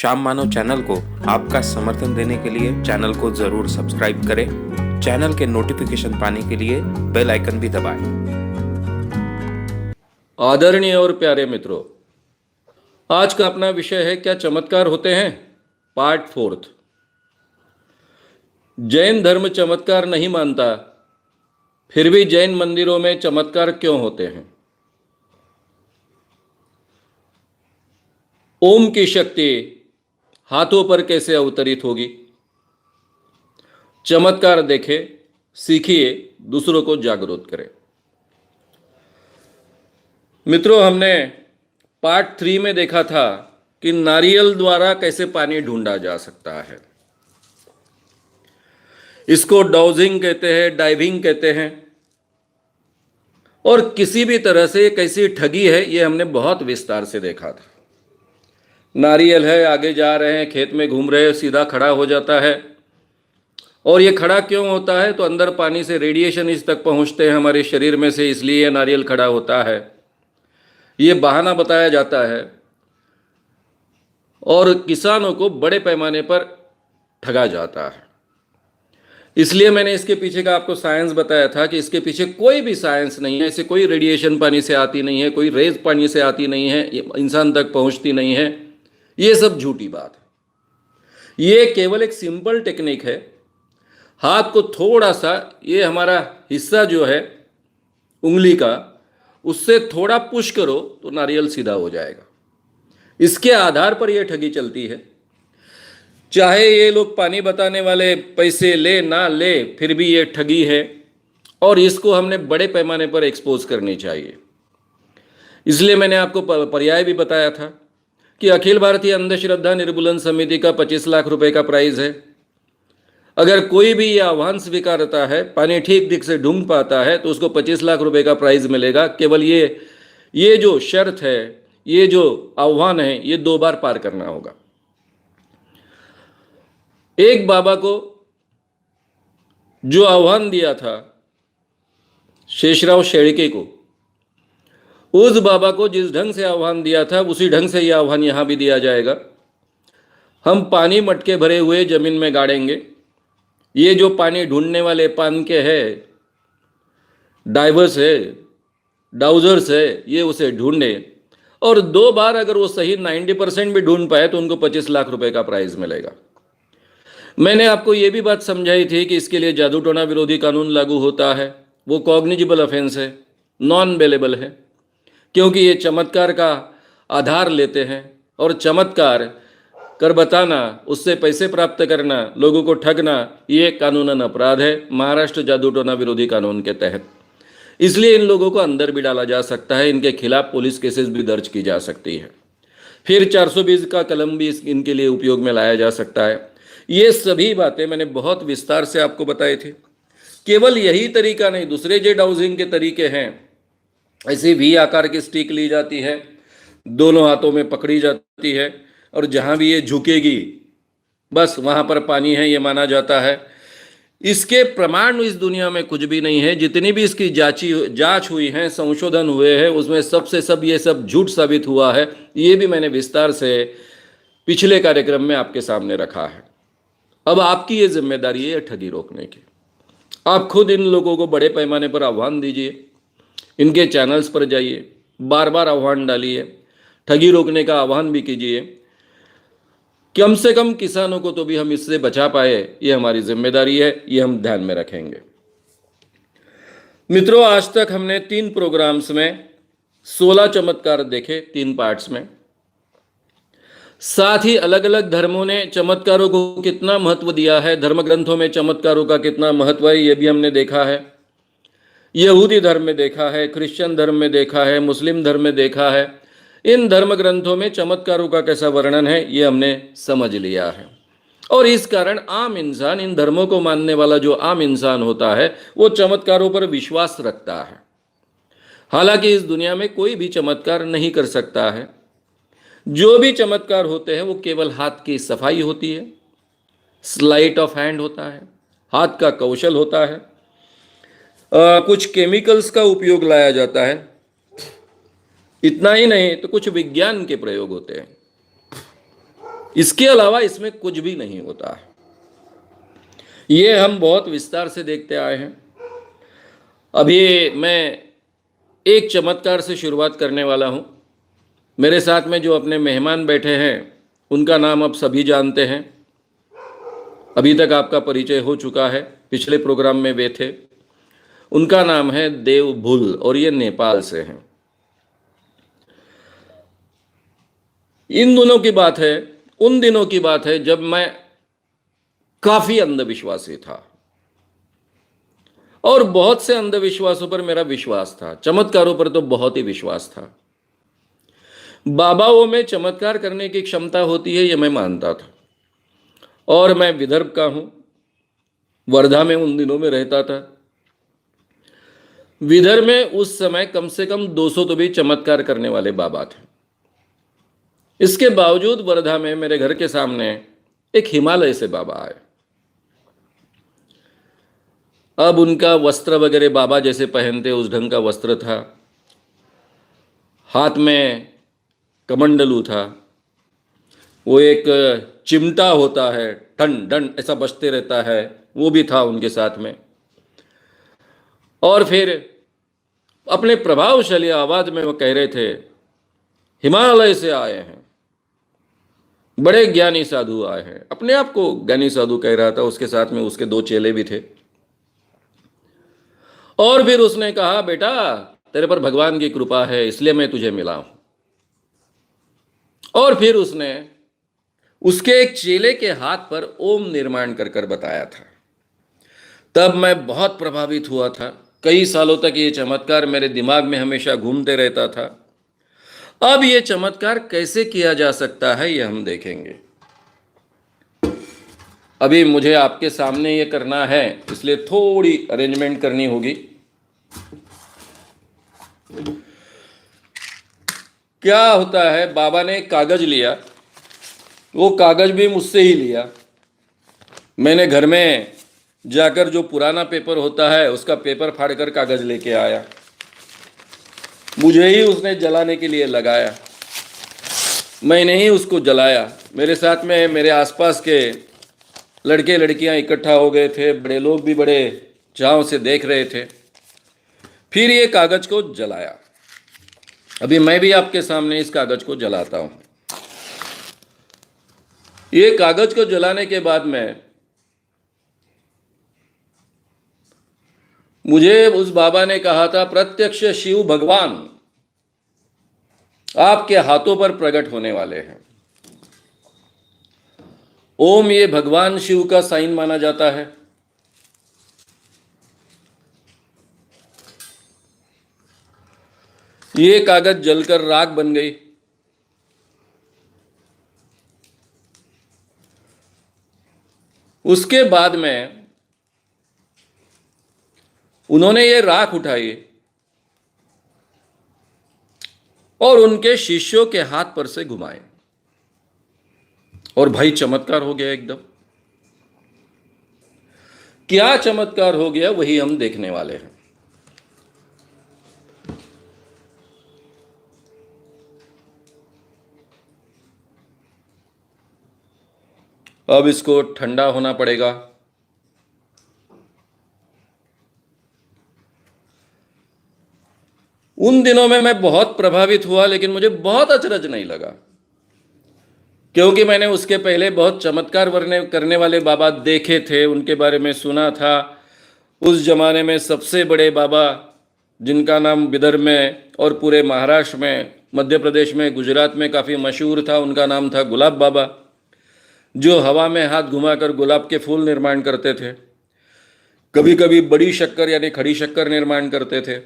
श्याम मानव channel को आपका समर्थन देने के लिए चैनल को जरूर सब्सक्राइब करें। चैनल के नोटिफिकेशन पाने के लिए बेल आइकन भी दबाएं। आदरणीय और प्यारे मित्रों, आज का अपना विषय है क्या चमत्कार होते हैं, पार्ट 4। जैन धर्म चमत्कार नहीं मानता, फिर भी जैन मंदिरों में चमत्कार क्यों होते हैं? ओम की शक्ति हाथों पर कैसे अवतरित होगी? चमत्कार देखे, सीखिए, दूसरों को जागरूक करें। मित्रों, हमने पार्ट 3 में देखा था कि नारियल द्वारा कैसे पानी ढूंढा जा सकता है। इसको डाउजिंग कहते हैं, डाइविंग कहते हैं, और किसी भी तरह से कैसी ठगी है ये हमने बहुत विस्तार से देखा था। नारियल है, आगे जा रहे हैं, खेत में घूम रहे हैं, सीधा खड़ा हो जाता है। और ये खड़ा क्यों होता है? तो अंदर पानी से रेडिएशन इस तक पहुंचते हैं हमारे शरीर में से, इसलिए नारियल खड़ा होता है। ये बहाना बताया जाता है और किसानों को बड़े पैमाने पर ठगा जाता है। इसलिए मैंने इसके पीछे का आपको साइंस बताया था कि इसके पीछे कोई भी साइंस नहीं है। ऐसे कोई रेडिएशन पानी से आती नहीं है, कोई रेज पानी से आती नहीं है, इंसान तक पहुंचती नहीं है। ये सब झूठी बात है। ये केवल एक सिंपल टेक्निक है। हाथ को थोड़ा सा, ये हमारा हिस्सा जो है उंगली का, उससे थोड़ा पुश करो तो नारियल सीधा हो जाएगा। इसके आधार पर यह ठगी चलती है। चाहे ये लोग पानी बताने वाले पैसे ले ना ले, फिर भी ये ठगी है और इसको हमने बड़े पैमाने पर एक्सपोज करनी चाहिए। इसलिए मैंने आपको पर्याय भी बताया था कि अखिल भारतीय अंधश्रद्धा निर्मूलन समिति का 25 लाख रुपए का प्राइज है। अगर कोई भी यह आह्वान स्वीकारता है, पानी ठीक ठीक से ढूंढ पाता है, तो उसको 25 लाख रुपए का प्राइज मिलेगा। केवल ये जो शर्त है, ये जो आह्वान है, ये 2 बार पार करना होगा। एक बाबा को जो आह्वान दिया था शेषराव शेड़के को, उस बाबा को जिस ढंग से आह्वान दिया था उसी ढंग से यह आह्वान यहां भी दिया जाएगा। हम पानी मटके भरे हुए जमीन में गाड़ेंगे। ये जो पानी ढूंढने वाले पान के है, डाइवर्स है, डाउजर्स है, ये उसे ढूंढे और 2 बार अगर वो सही 90% भी ढूंढ पाए तो उनको 25 लाख रुपए का प्राइज मिलेगा। मैंने आपको ये भी बात समझाई थी कि इसके लिए जादू टोना विरोधी कानून लागू होता है। वो कॉग्निजिबल ऑफेंस है, नॉन बेलेबल है, क्योंकि ये चमत्कार का आधार लेते हैं और चमत्कार कर बताना, उससे पैसे प्राप्त करना, लोगों को ठगना, ये कानूनन अपराध है महाराष्ट्र जादू टोना विरोधी कानून के तहत। इसलिए इन लोगों को अंदर भी डाला जा सकता है, इनके खिलाफ पुलिस केसेस भी दर्ज की जा सकती है। फिर 420 का कलम भी इनके लिए उपयोग में लाया जा सकता है। ये सभी बातें मैंने बहुत विस्तार से आपको बताई थी। केवल यही तरीका नहीं, दूसरे जे डाउजिंग के तरीके हैं। ऐसी वी आकार की स्टिक ली जाती है, दोनों हाथों में पकड़ी जाती है और जहां भी ये झुकेगी बस वहां पर पानी है, ये माना जाता है। इसके प्रमाण इस दुनिया में कुछ भी नहीं है। जितनी भी इसकी जांच हुई है, संशोधन हुए हैं, उसमें सबसे सब ये सब झूठ साबित हुआ है। ये भी मैंने विस्तार से पिछले कार्यक्रम में आपके सामने रखा है। अब आपकी ये जिम्मेदारी है ठगी रोकने की। आप खुद इन लोगों को बड़े पैमाने पर आह्वान दीजिए, इनके चैनल्स पर जाइए, बार बार आह्वान डालिए, ठगी रोकने का आह्वान भी कीजिए। कम से कम किसानों को तो भी हम इससे बचा पाए, ये हमारी जिम्मेदारी है, ये हम ध्यान में रखेंगे। मित्रों, आज तक हमने 3 प्रोग्राम्स में 16 चमत्कार देखे, 3 पार्ट्स में। साथ ही अलग अलग धर्मों ने चमत्कारों को कितना महत्व दिया है, धर्म ग्रंथों में चमत्कारों का कितना महत्व है, ये भी हमने देखा है। यहूदी धर्म में देखा है, क्रिश्चियन धर्म में देखा है, मुस्लिम धर्म में देखा है। इन धर्म ग्रंथों में चमत्कारों का कैसा वर्णन है ये हमने समझ लिया है। और इस कारण आम इंसान, इन धर्मों को मानने वाला जो आम इंसान होता है, वो चमत्कारों पर विश्वास रखता है। हालांकि इस दुनिया में कोई भी चमत्कार नहीं कर सकता है। जो भी चमत्कार होते हैं वो केवल हाथ की सफाई होती है, स्लाइट ऑफ हैंड होता है, हाथ का कौशल होता है, कुछ केमिकल्स का उपयोग लाया जाता है। इतना ही नहीं तो कुछ विज्ञान के प्रयोग होते हैं। इसके अलावा इसमें कुछ भी नहीं होता है। ये हम बहुत विस्तार से देखते आए हैं। अभी मैं एक चमत्कार से शुरुआत करने वाला हूं। मेरे साथ में जो अपने मेहमान बैठे हैं उनका नाम अब सभी जानते हैं। अभी तक आपका परिचय हो चुका है, पिछले प्रोग्राम में वे थे। उनका नाम है देव भुल और ये नेपाल से हैं। इन दिनों की बात है, उन दिनों की बात है जब मैं काफी अंधविश्वासी था और बहुत से अंधविश्वासों पर मेरा विश्वास था, चमत्कारों पर तो बहुत ही विश्वास था। बाबाओं में चमत्कार करने की क्षमता होती है ये मैं मानता था। और मैं विदर्भ का हूं, वर्धा में उन दिनों में रहता था। विदर्भ में उस समय कम से कम 200 तो भी चमत्कार करने वाले बाबा थे। इसके बावजूद वर्धा में मेरे घर के सामने एक हिमालय से बाबा आए। अब उनका वस्त्र वगैरह बाबा जैसे पहनते उस ढंग का वस्त्र था, हाथ में कमंडलू था, वो एक चिमटा होता है, ठन ठन ऐसा बजते रहता है, वो भी था उनके साथ में। और फिर अपने प्रभावशाली आवाज में वो कह रहे थे, हिमालय से आए हैं, बड़े ज्ञानी साधु आए हैं। अपने आप को ज्ञानी साधु कह रहा था, उसके साथ में उसके 2 चेले भी थे। और फिर उसने कहा, बेटा तेरे पर भगवान की कृपा है इसलिए मैं तुझे मिला हूं। और फिर उसने उसके एक चेले के हाथ पर ओम निर्माण कर कर बताया था। तब मैं बहुत प्रभावित हुआ था। कई सालों तक ये चमत्कार मेरे दिमाग में हमेशा घूमते रहता था। अब ये चमत्कार कैसे किया जा सकता है ये हम देखेंगे। अभी मुझे आपके सामने ये करना है, इसलिए थोड़ी अरेंजमेंट करनी होगी। क्या होता है, बाबा ने कागज लिया, वो कागज भी मुझसे ही लिया। मैंने घर में जाकर जो पुराना पेपर होता है उसका पेपर फाड़कर कागज लेके आया। मुझे ही उसने जलाने के लिए लगाया, मैंने ही उसको जलाया। मेरे साथ में मेरे आसपास के लड़के लड़कियां इकट्ठा हो गए थे, बड़े लोग भी बड़े चाव से देख रहे थे। फिर ये कागज को जलाया। अभी मैं भी आपके सामने इस कागज को जलाता हूं। ये कागज को जलाने के बाद में मुझे उस बाबा ने कहा था, प्रत्यक्ष शिव भगवान आपके हाथों पर प्रकट होने वाले हैं। ओम ये भगवान शिव का साइन माना जाता है। ये कागज जलकर राख बन गई। उसके बाद में उन्होंने ये राख उठाई और उनके शिष्यों के हाथ पर से घुमाए और भाई चमत्कार हो गया एकदम। क्या चमत्कार हो गया वही हम देखने वाले हैं। अब इसको ठंडा होना पड़ेगा। उन दिनों में मैं बहुत प्रभावित हुआ, लेकिन मुझे बहुत अचरज नहीं लगा, क्योंकि मैंने उसके पहले बहुत चमत्कार करने वाले बाबा देखे थे, उनके बारे में सुना था। उस जमाने में सबसे बड़े बाबा जिनका नाम विदर्भ में और पूरे महाराष्ट्र में, मध्य प्रदेश में, गुजरात में काफ़ी मशहूर था, उनका नाम था गुलाब बाबा, जो हवा में हाथ घुमाकर गुलाब के फूल निर्माण करते थे। कभी कभी बड़ी शक्कर यानी खड़ी शक्कर निर्माण करते थे।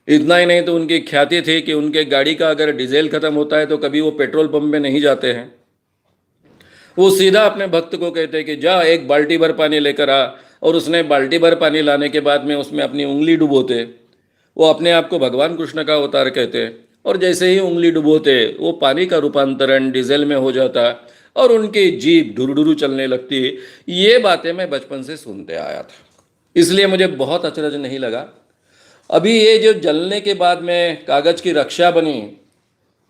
इतना ही नहीं तो उनकी ख्याति थी कि उनके गाड़ी का अगर डीजल खत्म होता है तो कभी वो पेट्रोल पंप में नहीं जाते हैं। वो सीधा अपने भक्त को कहते कि जा एक बाल्टी भर पानी लेकर आ, और उसने बाल्टी भर पानी लाने के बाद में उसमें अपनी उंगली डुबोते। वो अपने आप को भगवान कृष्ण का अवतार कहते, और जैसे ही उंगली डुबोते वो पानी का रूपांतरण डीजल में हो जाता और उनकी जीभ ढुरढुरु चलने लगती। ये बातें मैं बचपन से सुनते आया था, इसलिए मुझे बहुत अचरज नहीं लगा। अभी ये जो जलने के बाद में कागज की रक्षा बनी,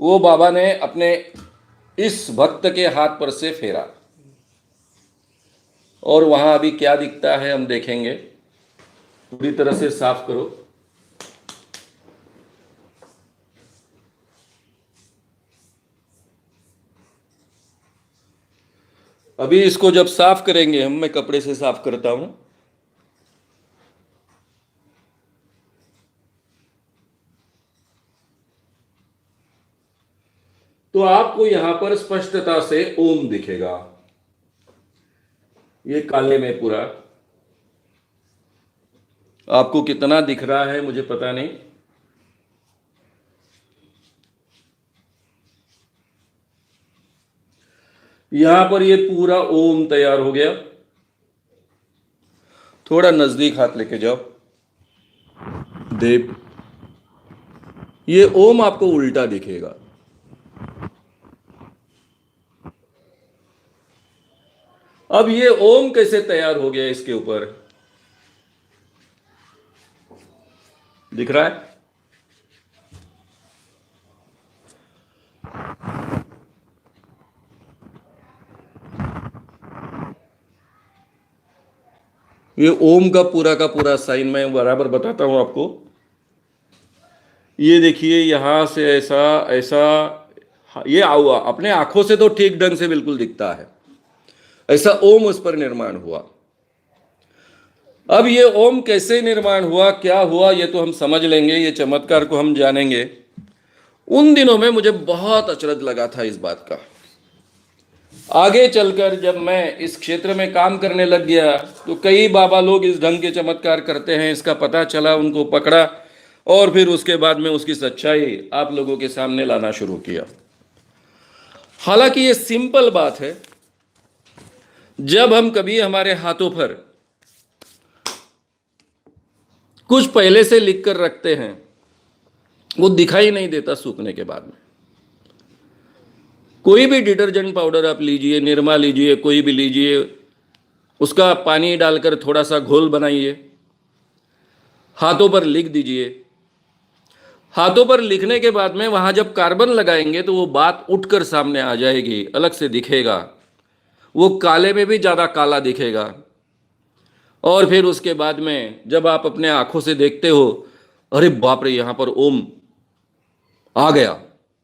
वो बाबा ने अपने इस भक्त के हाथ पर से फेरा, और वहां अभी क्या दिखता है हम देखेंगे। पूरी तरह से साफ करो। अभी इसको जब साफ करेंगे हम, मैं कपड़े से साफ करता हूं। तो आपको यहां पर स्पष्टता से ओम दिखेगा, ये काले में पूरा। आपको कितना दिख रहा है मुझे पता नहीं। यहां पर ये पूरा ओम तैयार हो गया। थोड़ा नजदीक हाथ लेके जाओ देव। ये ओम आपको उल्टा दिखेगा। अब ये ओम कैसे तैयार हो गया इसके ऊपर दिख रहा है। ये ओम का पूरा साइन मैं बराबर बताता हूं आपको। ये देखिए यहां से ऐसा ऐसा, ये अपने आंखों से तो ठीक ढंग से बिल्कुल दिखता है। ऐसा ओम उस पर निर्माण हुआ। अब ये ओम कैसे निर्माण हुआ, क्या हुआ, ये तो हम समझ लेंगे, ये चमत्कार को हम जानेंगे। उन दिनों में मुझे बहुत अचरज लगा था इस बात का। आगे चलकर जब मैं इस क्षेत्र में काम करने लग गया तो कई बाबा लोग इस ढंग के चमत्कार करते हैं, इसका पता चला, उनको पकड़ा, और फिर उसके बाद में उसकी सच्चाई आप लोगों के सामने लाना शुरू किया। हालांकि ये सिंपल बात है। जब हम कभी हमारे हाथों पर कुछ पहले से लिख कर रखते हैं, वो दिखाई नहीं देता सूखने के बाद में। कोई भी डिटर्जेंट पाउडर आप लीजिए, निरमा लीजिए, कोई भी लीजिए, उसका पानी डालकर थोड़ा सा घोल बनाइए, हाथों पर लिख दीजिए। हाथों पर लिखने के बाद में वहां जब कार्बन लगाएंगे तो वो बात उठकर सामने आ जाएगी, अलग से दिखेगा। वो काले में भी ज़्यादा काला दिखेगा। और फिर उसके बाद में जब आप अपने आंखों से देखते हो, अरे बाप रे, यहां पर ओम आ गया।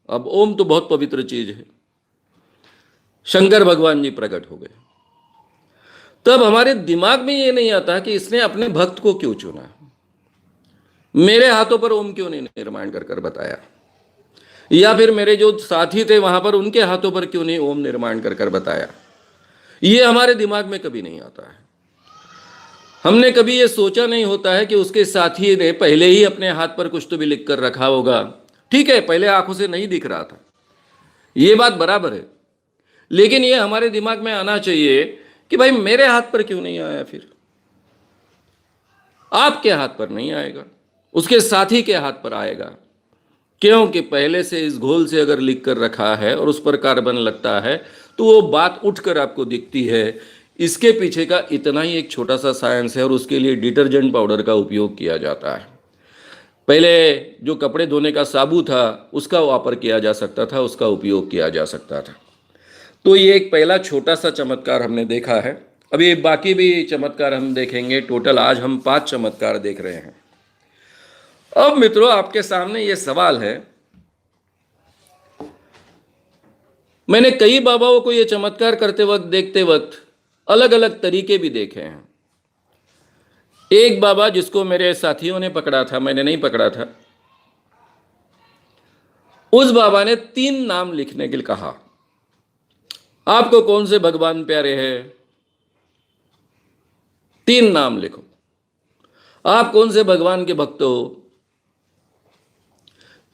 अब ओम तो बहुत पवित्र चीज है। शंकर भगवान जी प्रकट हो गए। तब हमारे दिमाग में ये नहीं आता कि इसने अपने भक्त को क्यों चुना, मेरे हाथों पर ओम क्यों नहीं निर्माण कर कर बताया, या फिर मेरे जो साथी थे वहां पर उनके हाथों पर क्यों नहीं ओम निर्माण कर कर बताया। ये हमारे दिमाग में कभी नहीं आता है। हमने कभी ये सोचा नहीं होता है कि उसके साथी ने पहले ही अपने हाथ पर कुछ तो भी लिख कर रखा होगा। ठीक है, पहले आंखों से नहीं दिख रहा था, ये बात बराबर है, लेकिन ये हमारे दिमाग में आना चाहिए कि भाई मेरे हाथ पर क्यों नहीं आया, फिर आपके हाथ पर नहीं आएगा, उसके साथी के हाथ पर आएगा। क्योंकि पहले से इस घोल से अगर लिख कर रखा है और उस पर कार्बन लगता है तो वो बात उठकर आपको दिखती है। इसके पीछे का इतना ही एक छोटा सा साइंस है, और उसके लिए डिटर्जेंट पाउडर का उपयोग किया जाता है। पहले जो कपड़े धोने का साबु था उसका वापर किया जा सकता था, उसका उपयोग किया जा सकता था। तो ये एक पहला छोटा सा चमत्कार हमने देखा है। अभी बाकी भी चमत्कार हम देखेंगे। टोटल आज हम 5 चमत्कार देख रहे हैं। अब मित्रों, आपके सामने ये सवाल है, मैंने कई बाबाओं को ये चमत्कार करते वक्त, देखते वक्त अलग अलग तरीके भी देखे हैं। एक बाबा जिसको मेरे साथियों ने पकड़ा था, मैंने नहीं पकड़ा था, उस बाबा ने 3 नाम लिखने के लिए कहा। आपको कौन से भगवान प्यारे हैं, 3 नाम लिखो। आप कौन से भगवान के भक्त हो,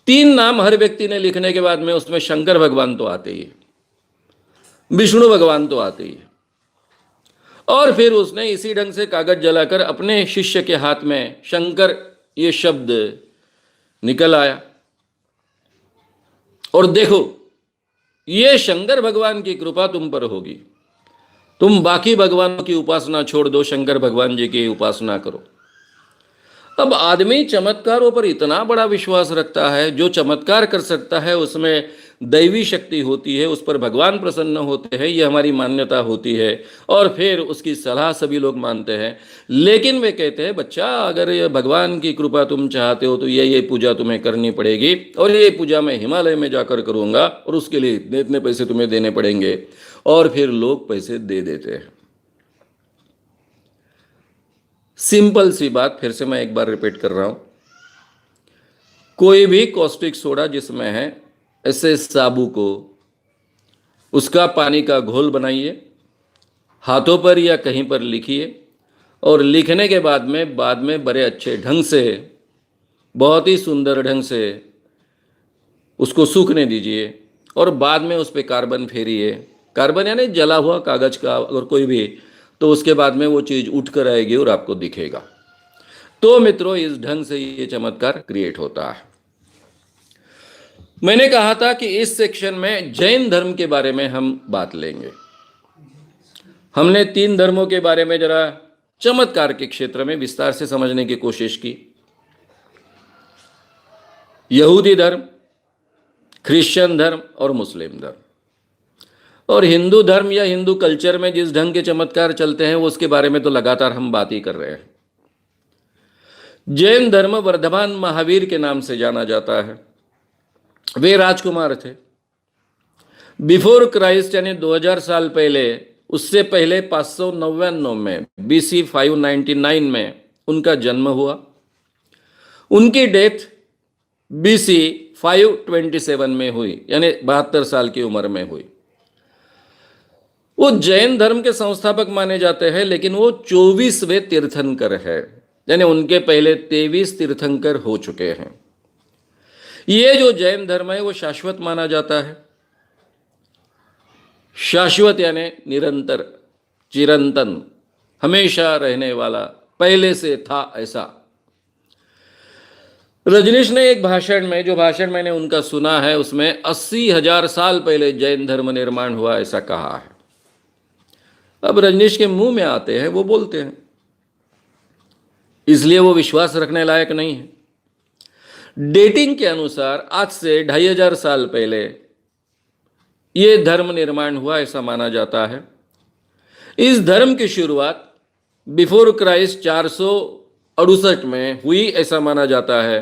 3 नाम हर व्यक्ति ने लिखने के बाद में उसमें शंकर भगवान तो आते ही है, विष्णु भगवान तो आते ही है। और फिर उसने इसी ढंग से कागज जलाकर अपने शिष्य के हाथ में शंकर ये शब्द निकल आया। और देखो, ये शंकर भगवान की कृपा तुम पर होगी, तुम बाकी भगवानों की उपासना छोड़ दो, शंकर भगवान जी की उपासना करो। अब आदमी चमत्कारों पर इतना बड़ा विश्वास रखता है, जो चमत्कार कर सकता है उसमें दैवी शक्ति होती है, उस पर भगवान प्रसन्न होते हैं, ये हमारी मान्यता होती है और फिर उसकी सलाह सभी लोग मानते हैं। लेकिन वे कहते हैं बच्चा, अगर ये भगवान की कृपा तुम चाहते हो तो ये पूजा तुम्हें करनी पड़ेगी और ये पूजा मैं हिमालय में जाकर करूँगा और उसके लिए इतने इतने पैसे तुम्हें देने पड़ेंगे। और फिर लोग पैसे दे देते हैं। सिंपल सी बात, फिर से मैं एक बार रिपीट कर रहा हूं, कोई भी कॉस्टिक सोडा जिसमें है, ऐसे साबु को उसका पानी का घोल बनाइए, हाथों पर या कहीं पर लिखिए और लिखने के बाद में बड़े अच्छे ढंग से, बहुत ही सुंदर ढंग से उसको सूखने दीजिए और बाद में उस पर कार्बन फेरिए। कार्बन यानी जला हुआ कागज का अगर कोई भी, तो उसके बाद में वो चीज़ उठ कर आएगी और आपको दिखेगा। तो मित्रों, इस ढंग से ये चमत्कार क्रिएट होता है। मैंने कहा था कि इस सेक्शन में जैन धर्म के बारे में हम बात लेंगे। हमने 3 धर्मों के बारे में जरा चमत्कार के क्षेत्र में विस्तार से समझने की कोशिश की। यहूदी धर्म, क्रिश्चियन धर्म और मुस्लिम धर्म। और हिंदू धर्म या हिंदू कल्चर में जिस ढंग के चमत्कार चलते हैं वो उसके बारे में तो लगातार हम बात ही कर रहे हैं। जैन धर्म वर्धमान महावीर के नाम से जाना जाता है। वे राजकुमार थे। बिफोर क्राइस्ट यानी 2000 साल पहले, उससे पहले 599 में BC 599 में उनका जन्म हुआ। उनकी डेथ BC 527 में हुई, यानी 72 साल की उम्र में हुई। वो जैन धर्म के संस्थापक माने जाते हैं, लेकिन वो 24वें तीर्थंकर है, यानी उनके पहले 23 तीर्थंकर हो चुके हैं। ये जो जैन धर्म है वो शाश्वत माना जाता है। शाश्वत यानी निरंतर, चिरंतन, हमेशा रहने वाला, पहले से था ऐसा। रजनीश ने एक भाषण में, जो भाषण मैंने उनका सुना है, उसमें 80,000 साल पहले जैन धर्म निर्माण हुआ ऐसा कहा है। अब रजनीश के मुंह में आते हैं, वो बोलते हैं, इसलिए वो विश्वास रखने लायक नहीं है। डेटिंग के अनुसार आज से 2500 साल पहले ये धर्म निर्माण हुआ ऐसा माना जाता है। इस धर्म की शुरुआत बिफोर क्राइस्ट 468 में हुई ऐसा माना जाता है,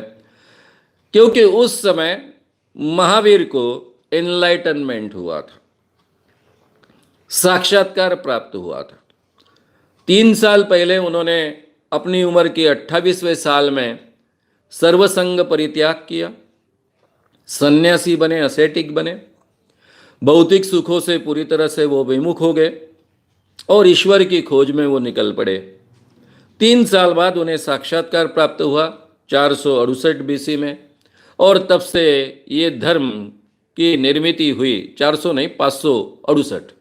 क्योंकि उस समय महावीर को एनलाइटनमेंट हुआ था, साक्षात्कार प्राप्त हुआ था। 3 साल पहले उन्होंने अपनी उम्र के 28वें साल में सर्वसंग परित्याग किया, सन्यासी बने, असेटिक बने, भौतिक सुखों से पूरी तरह से वो विमुख हो गए और ईश्वर की खोज में वो निकल पड़े। 3 साल बाद उन्हें साक्षात्कार प्राप्त हुआ 468 BC में, और तब से ये धर्म की निर्मित हुई। 400 नहीं, 568,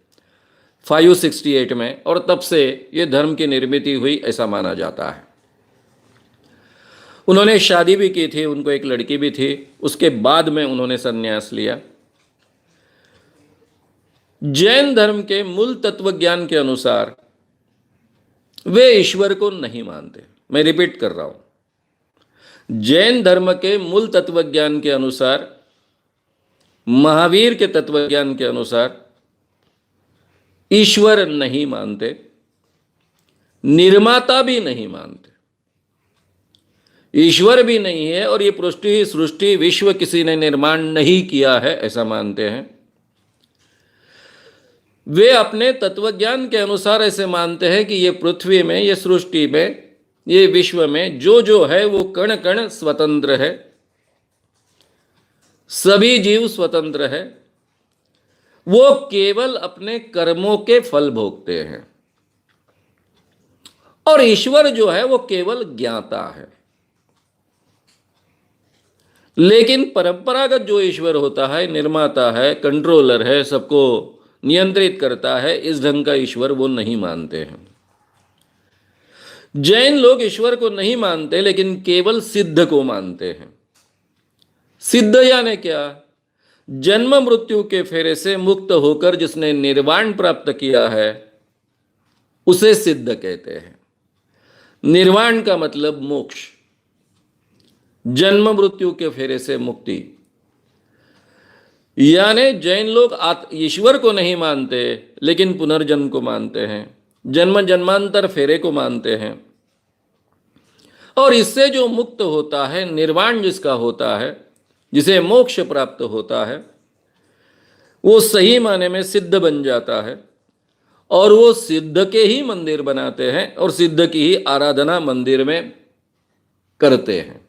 568 में, और तब से ये धर्म की निर्मित हुई ऐसा माना जाता है। उन्होंने शादी भी की थी, उनको एक लड़की भी थी। उसके बाद में उन्होंने संन्यास लिया। जैन धर्म के मूल तत्व ज्ञान के अनुसार वे ईश्वर को नहीं मानते। मैं रिपीट कर रहा हूं, जैन धर्म के मूल तत्व ज्ञान के अनुसार, महावीर के तत्व ज्ञान के अनुसार ईश्वर नहीं मानते, निर्माता भी नहीं मानते, ईश्वर भी नहीं है और ये सृष्टि विश्व किसी ने निर्माण नहीं किया है ऐसा मानते हैं। वे अपने तत्वज्ञान के अनुसार ऐसे मानते हैं कि ये पृथ्वी में, ये सृष्टि में, ये विश्व में जो है वो कण कण स्वतंत्र है, सभी जीव स्वतंत्र है, वो केवल अपने कर्मों के फल भोगते हैं, और ईश्वर जो है वो केवल ज्ञाता है। लेकिन परंपरागत जो ईश्वर होता है, निर्माता है, कंट्रोलर है, सबको नियंत्रित करता है, इस ढंग का ईश्वर वो नहीं मानते हैं। जैन लोग ईश्वर को नहीं मानते, लेकिन केवल सिद्ध को मानते हैं। सिद्ध यानी क्या? जन्म मृत्यु के फेरे से मुक्त होकर जिसने निर्वाण प्राप्त किया है उसे सिद्ध कहते हैं। निर्वाण का मतलब मोक्ष, जन्म मृत्यु के फेरे से मुक्ति। यानी जैन लोग ईश्वर को नहीं मानते, लेकिन पुनर्जन्म को मानते हैं, जन्म जन्मांतर फेरे को मानते हैं। और इससे जो मुक्त होता है, निर्वाण जिसका होता है, जिसे मोक्ष प्राप्त होता है, वो सही माने में सिद्ध बन जाता है। और वो सिद्ध के ही मंदिर बनाते हैं और सिद्ध की ही आराधना मंदिर में करते हैं।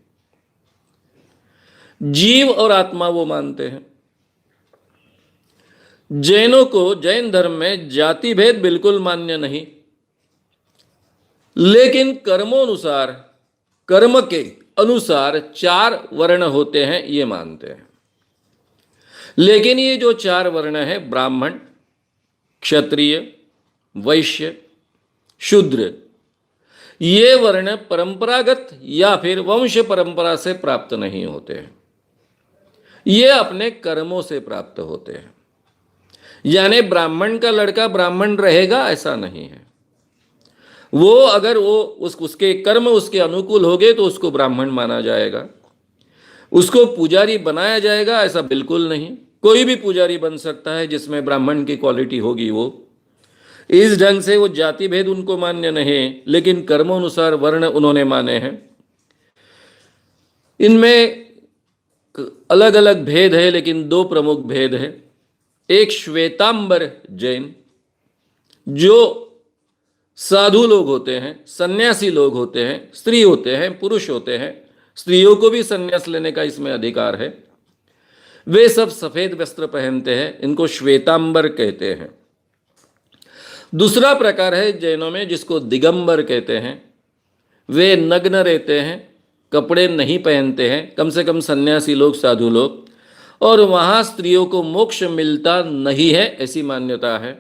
जीव और आत्मा वो मानते हैं। जैनों को, जैन धर्म में जाति भेद बिल्कुल मान्य नहीं, लेकिन कर्मोनुसार, कर्म के अनुसार 4 वर्ण होते हैं ये मानते हैं। लेकिन ये जो 4 वर्ण है, ब्राह्मण, क्षत्रिय, वैश्य, शूद्र, ये वर्ण परंपरागत या फिर वंश परंपरा से प्राप्त नहीं होते हैं, ये अपने कर्मों से प्राप्त होते हैं। यानी ब्राह्मण का लड़का ब्राह्मण रहेगा ऐसा नहीं है। वो अगर वो उसके कर्म उसके अनुकूल हो गए तो उसको ब्राह्मण माना जाएगा। उसको पुजारी बनाया जाएगा ऐसा बिल्कुल नहीं। कोई भी पुजारी बन सकता है जिसमें ब्राह्मण की क्वालिटी होगी। वो इस ढंग से वो जाति भेद उनको मान्य नहीं, लेकिन कर्मोनुसार वर्ण उन्होंने माने हैं। इनमें अलग अलग भेद है, लेकिन 2 प्रमुख भेद है। एक श्वेतांबर जैन, जो साधु लोग होते हैं, सन्यासी लोग होते हैं, स्त्री होते हैं, पुरुष होते हैं, स्त्रियों को भी सन्यास लेने का इसमें अधिकार है। वे सब सफेद वस्त्र पहनते हैं, इनको श्वेतांबर कहते हैं। दूसरा प्रकार है जैनों में जिसको दिगंबर कहते हैं। वे नग्न रहते हैं, कपड़े नहीं पहनते हैं, कम से कम सन्यासी लोग, साधु लोग, और वहाँ स्त्रियों को मोक्ष मिलता नहीं है ऐसी मान्यता है।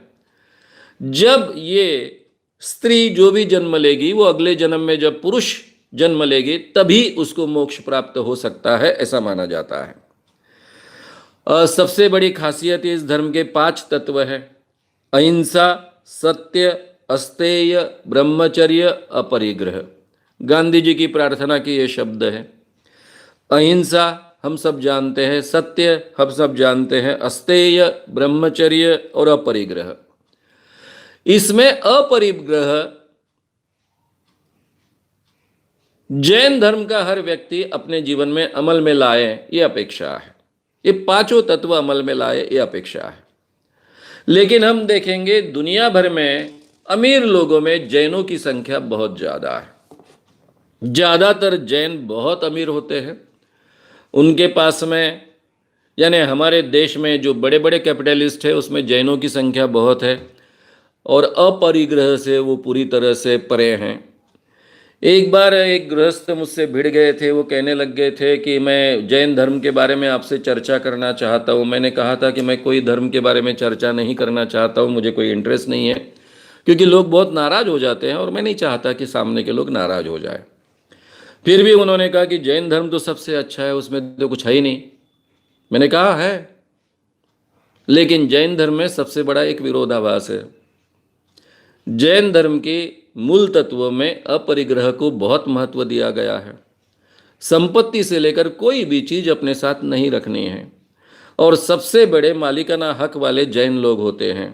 जब ये स्त्री जो भी जन्म लेगी, वो अगले जन्म में जब पुरुष जन्म लेगी तभी उसको मोक्ष प्राप्त हो सकता है ऐसा माना जाता है। सबसे बड़ी खासियत इस धर्म के 5 तत्व है: अहिंसा, सत्य, अस्तेय, ब्रह्मचर्य, अपरिग्रह। गांधी जी की प्रार्थना की ये शब्द है। अहिंसा हम सब जानते हैं, सत्य हम सब जानते हैं, अस्तेय, ब्रह्मचर्य और अपरिग्रह। इसमें अपरिग्रह जैन धर्म का हर व्यक्ति अपने जीवन में अमल में लाए, ये अपेक्षा है। ये 5 तत्व अमल में लाए, ये अपेक्षा है। लेकिन हम देखेंगे दुनिया भर में अमीर लोगों में जैनों की संख्या बहुत ज़्यादा है। ज़्यादातर जैन बहुत अमीर होते हैं। उनके पास में, यानी हमारे देश में जो बड़े बड़े कैपिटलिस्ट है उसमें जैनों की संख्या बहुत है और अपरिग्रह से वो पूरी तरह से परे हैं। एक बार एक गृहस्थ मुझसे भिड़ गए थे। वो कहने लग गए थे कि मैं जैन धर्म के बारे में आपसे चर्चा करना चाहता हूँ। मैंने कहा था कि मैं कोई धर्म के बारे में चर्चा नहीं करना चाहता हूँ, मुझे कोई इंटरेस्ट नहीं है, क्योंकि लोग बहुत नाराज़ हो जाते हैं और मैं नहीं चाहता कि सामने के लोग नाराज़ हो जाए। फिर भी उन्होंने कहा कि जैन धर्म तो सबसे अच्छा है, उसमें तो कुछ है ही नहीं। मैंने कहा है, लेकिन जैन धर्म में सबसे बड़ा एक विरोधाभास है। जैन धर्म के मूल तत्वों में अपरिग्रह को बहुत महत्व दिया गया है। संपत्ति से लेकर कोई भी चीज़ अपने साथ नहीं रखनी है, और सबसे बड़े मालिकाना हक वाले जैन लोग होते हैं।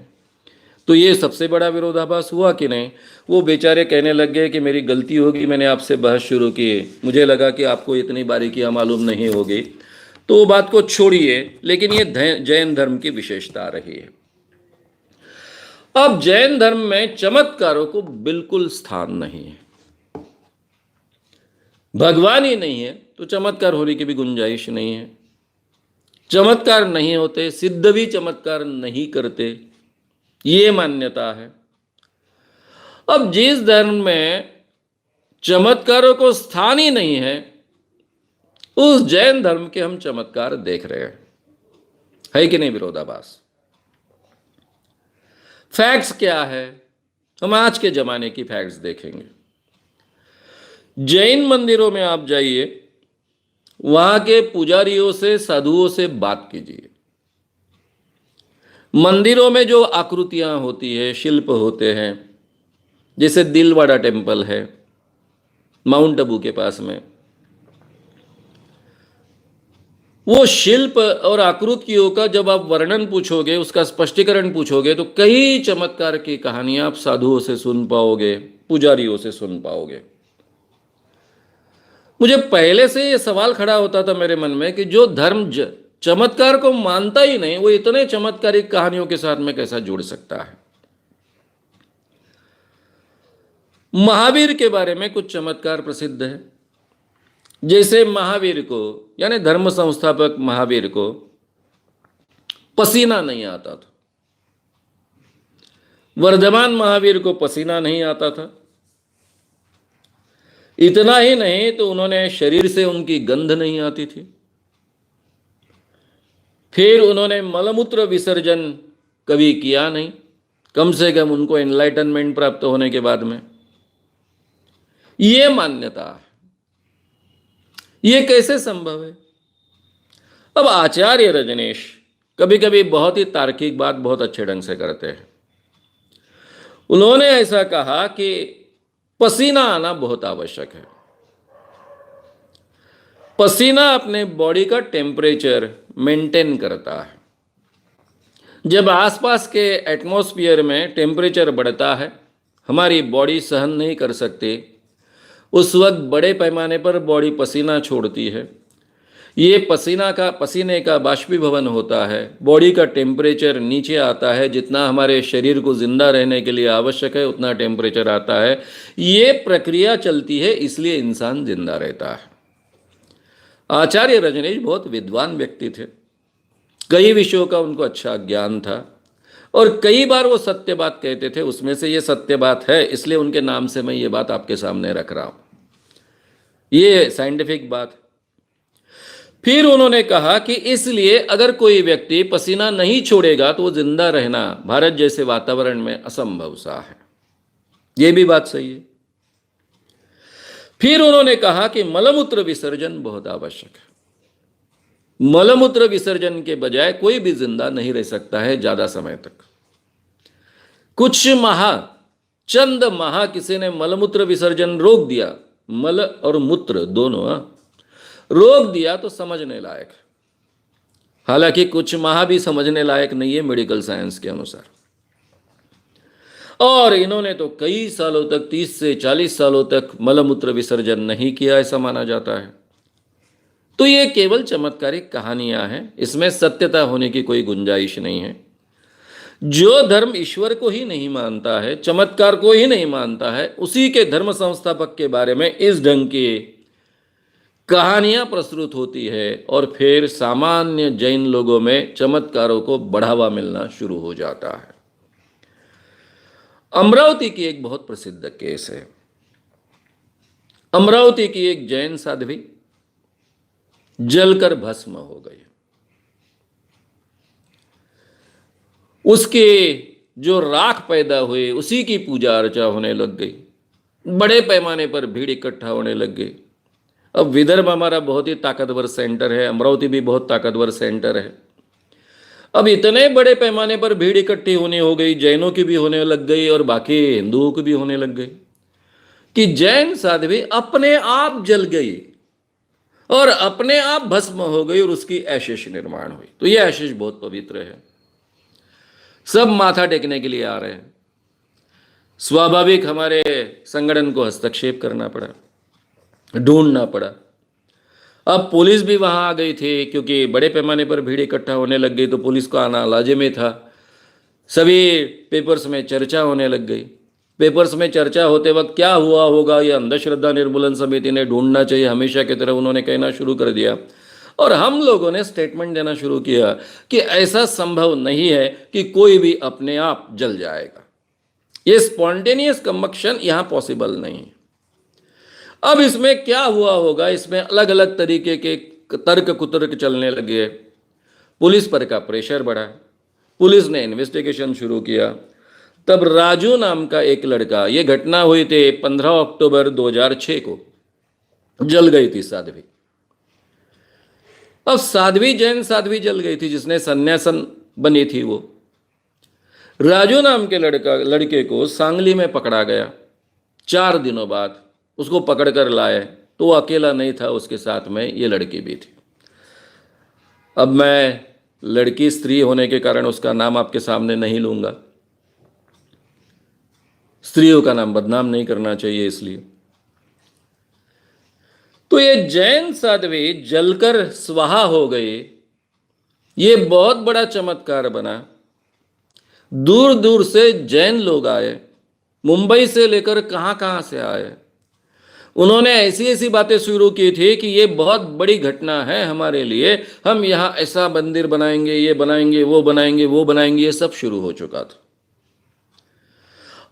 तो ये सबसे बड़ा विरोधाभास हुआ कि नहीं। वो बेचारे कहने लग गए कि मेरी गलती होगी, मैंने आपसे बहस शुरू की, मुझे लगा कि आपको इतनी बारीकियां मालूम नहीं होगी, तो वो बात को छोड़िए। लेकिन ये जैन धर्म की विशेषता रही है। अब जैन धर्म में चमत्कारों को बिल्कुल स्थान नहीं है। भगवान ही नहीं है तो चमत्कार होने की भी गुंजाइश नहीं है। चमत्कार नहीं होते, सिद्ध भी चमत्कार नहीं करते, ये मान्यता है। अब जिस धर्म में चमत्कारों को स्थान ही नहीं है, उस जैन धर्म के हम चमत्कार देख रहे हैं। है कि नहीं विरोधाभास? फैक्ट्स क्या है? हम आज के जमाने की फैक्ट्स देखेंगे। जैन मंदिरों में आप जाइए, वहां के पुजारियों से, साधुओं से बात कीजिए। मंदिरों में जो आकृतियां होती है, शिल्प होते हैं, जैसे दिलवाड़ा टेम्पल है माउंट आबू के पास में, वो शिल्प और आकृतियों का जब आप वर्णन पूछोगे, उसका स्पष्टीकरण पूछोगे, तो कई चमत्कार की कहानियां आप साधुओं से सुन पाओगे, पुजारियों से सुन पाओगे। मुझे पहले से ये सवाल खड़ा होता था मेरे मन में कि जो धर्म चमत्कार को मानता ही नहीं, वो इतने चमत्कारिक कहानियों के साथ में कैसा जुड़ सकता है। महावीर के बारे में कुछ चमत्कार प्रसिद्ध है। जैसे महावीर को, यानी धर्म संस्थापक महावीर को पसीना नहीं आता था। वर्धमान महावीर को पसीना नहीं आता था। इतना ही नहीं तो उन्होंने शरीर से उनकी गंध नहीं आती थी। फिर उन्होंने मलमूत्र विसर्जन कभी किया नहीं, कम से कम उनको एनलाइटनमेंट प्राप्त होने के बाद में। ये मान्यता है। ये कैसे संभव है? अब आचार्य रजनीश कभी कभी बहुत ही तार्किक बात बहुत अच्छे ढंग से करते हैं। उन्होंने ऐसा कहा कि पसीना आना बहुत आवश्यक है। पसीना अपने बॉडी का टेम्परेचर मेंटेन करता है। जब आसपास के एटमॉस्फेयर में टेम्परेचर बढ़ता है, हमारी बॉडी सहन नहीं कर सकती, उस वक्त बड़े पैमाने पर बॉडी पसीना छोड़ती है। ये पसीने का बाष्पीभवन होता है, बॉडी का टेम्परेचर नीचे आता है। जितना हमारे शरीर को जिंदा रहने के लिए आवश्यक है उतना टेम्परेचर आता है। ये प्रक्रिया चलती है, इसलिए इंसान जिंदा रहता है। आचार्य रजनीश बहुत विद्वान व्यक्ति थे। कई विषयों का उनको अच्छा ज्ञान था और कई बार वो सत्य बात कहते थे। उसमें से ये सत्य बात है, इसलिए उनके नाम से मैं ये बात आपके सामने रख रहा हूं। ये साइंटिफिक बात। फिर उन्होंने कहा कि इसलिए अगर कोई व्यक्ति पसीना नहीं छोड़ेगा तो वो जिंदा रहना भारत जैसे वातावरण में असंभव सा है। ये भी बात सही है। फिर उन्होंने कहा कि मलमूत्र विसर्जन बहुत आवश्यक है। मलमूत्र विसर्जन के बजाय कोई भी जिंदा नहीं रह सकता है ज्यादा समय तक। कुछ माह, चंद माह किसी ने मलमूत्र विसर्जन रोक दिया, मल और मूत्र दोनों रोक दिया तो समझने लायक है। हालांकि कुछ माह भी समझने लायक नहीं है मेडिकल साइंस के अनुसार। और इन्होंने तो कई सालों तक, 30 से 40 सालों तक मलमूत्र विसर्जन नहीं किया, ऐसा माना जाता है। तो ये केवल चमत्कारिक कहानियां हैं, इसमें सत्यता होने की कोई गुंजाइश नहीं है। जो धर्म ईश्वर को ही नहीं मानता है, चमत्कार को ही नहीं मानता है, उसी के धर्म संस्थापक के बारे में इस ढंग की कहानियां प्रस्तुत होती है और फिर सामान्य जैन लोगों में चमत्कारों को बढ़ावा मिलना शुरू हो जाता है। अमरावती की एक बहुत प्रसिद्ध केस है। अमरावती की एक जैन साध्वी जलकर भस्म हो गई। उसके जो राख पैदा हुए उसी की पूजा अर्चा होने लग गई। बड़े पैमाने पर भीड़ इकट्ठा होने लग गई। अब विदर्भ हमारा बहुत ही ताकतवर सेंटर है, अमरावती भी बहुत ताकतवर सेंटर है। अब इतने बड़े पैमाने पर भीड़ इकट्ठी होने हो गई, जैनों की भी होने लग गई और बाकी हिंदुओं की भी होने लग गई, कि जैन साध्वी अपने आप जल गई और अपने आप भस्म हो गई और उसकी ऐशिश निर्माण हुई। तो यह ऐशिश बहुत पवित्र है। सब माथा टेकने के लिए आ रहे हैं। स्वाभाविक हमारे संगठन को हस्तक्षेप करना पड़ा, ढूंढना पड़ा। अब पुलिस भी वहां आ गई थी, क्योंकि बड़े पैमाने पर भीड़ इकट्ठा होने लग गई तो पुलिस को आना लाजिमी था। सभी पेपर्स में चर्चा होने लग गई। पेपर्स में चर्चा होते वक्त क्या हुआ होगा, यह अंधश्रद्धा निर्मूलन समिति ने ढूंढना चाहिए, हमेशा की तरह उन्होंने कहना शुरू कर दिया। और हम लोगों ने स्टेटमेंट देना शुरू किया कि ऐसा संभव नहीं है कि कोई भी अपने आप जल जाएगा। ये स्पॉन्टेनियस कंबक्शन यहां पॉसिबल नहीं है। अब इसमें क्या हुआ होगा, इसमें अलग अलग तरीके के तर्क कुतर्क चलने लगे। पुलिस पर का प्रेशर बढ़ा, पुलिस ने इन्वेस्टिगेशन शुरू किया। तब राजू नाम का एक लड़का, ये घटना हुई थी 15 अक्टूबर 2006 को, जल गई थी साध्वी। अब साध्वी जैन साध्वी जल गई थी, जिसने सन्यासन बनी थी। वो राजू नाम के लड़के को सांगली में पकड़ा गया। 4 दिनों बाद उसको पकड़ कर लाए तो वो अकेला नहीं था, उसके साथ में ये लड़की भी थी। अब मैं लड़की स्त्री होने के कारण उसका नाम आपके सामने नहीं लूंगा, स्त्रियों का नाम बदनाम नहीं करना चाहिए इसलिए। तो ये जैन साध्वी जलकर स्वाहा हो गई, ये बहुत बड़ा चमत्कार बना। दूर दूर से जैन लोग आए, मुंबई से लेकर कहां कहां से आए। उन्होंने ऐसी ऐसी बातें शुरू की थी कि ये बहुत बड़ी घटना है हमारे लिए, हम यहां ऐसा मंदिर बनाएंगे, ये बनाएंगे, वो बनाएंगे, वो बनाएंगे, ये सब शुरू हो चुका था।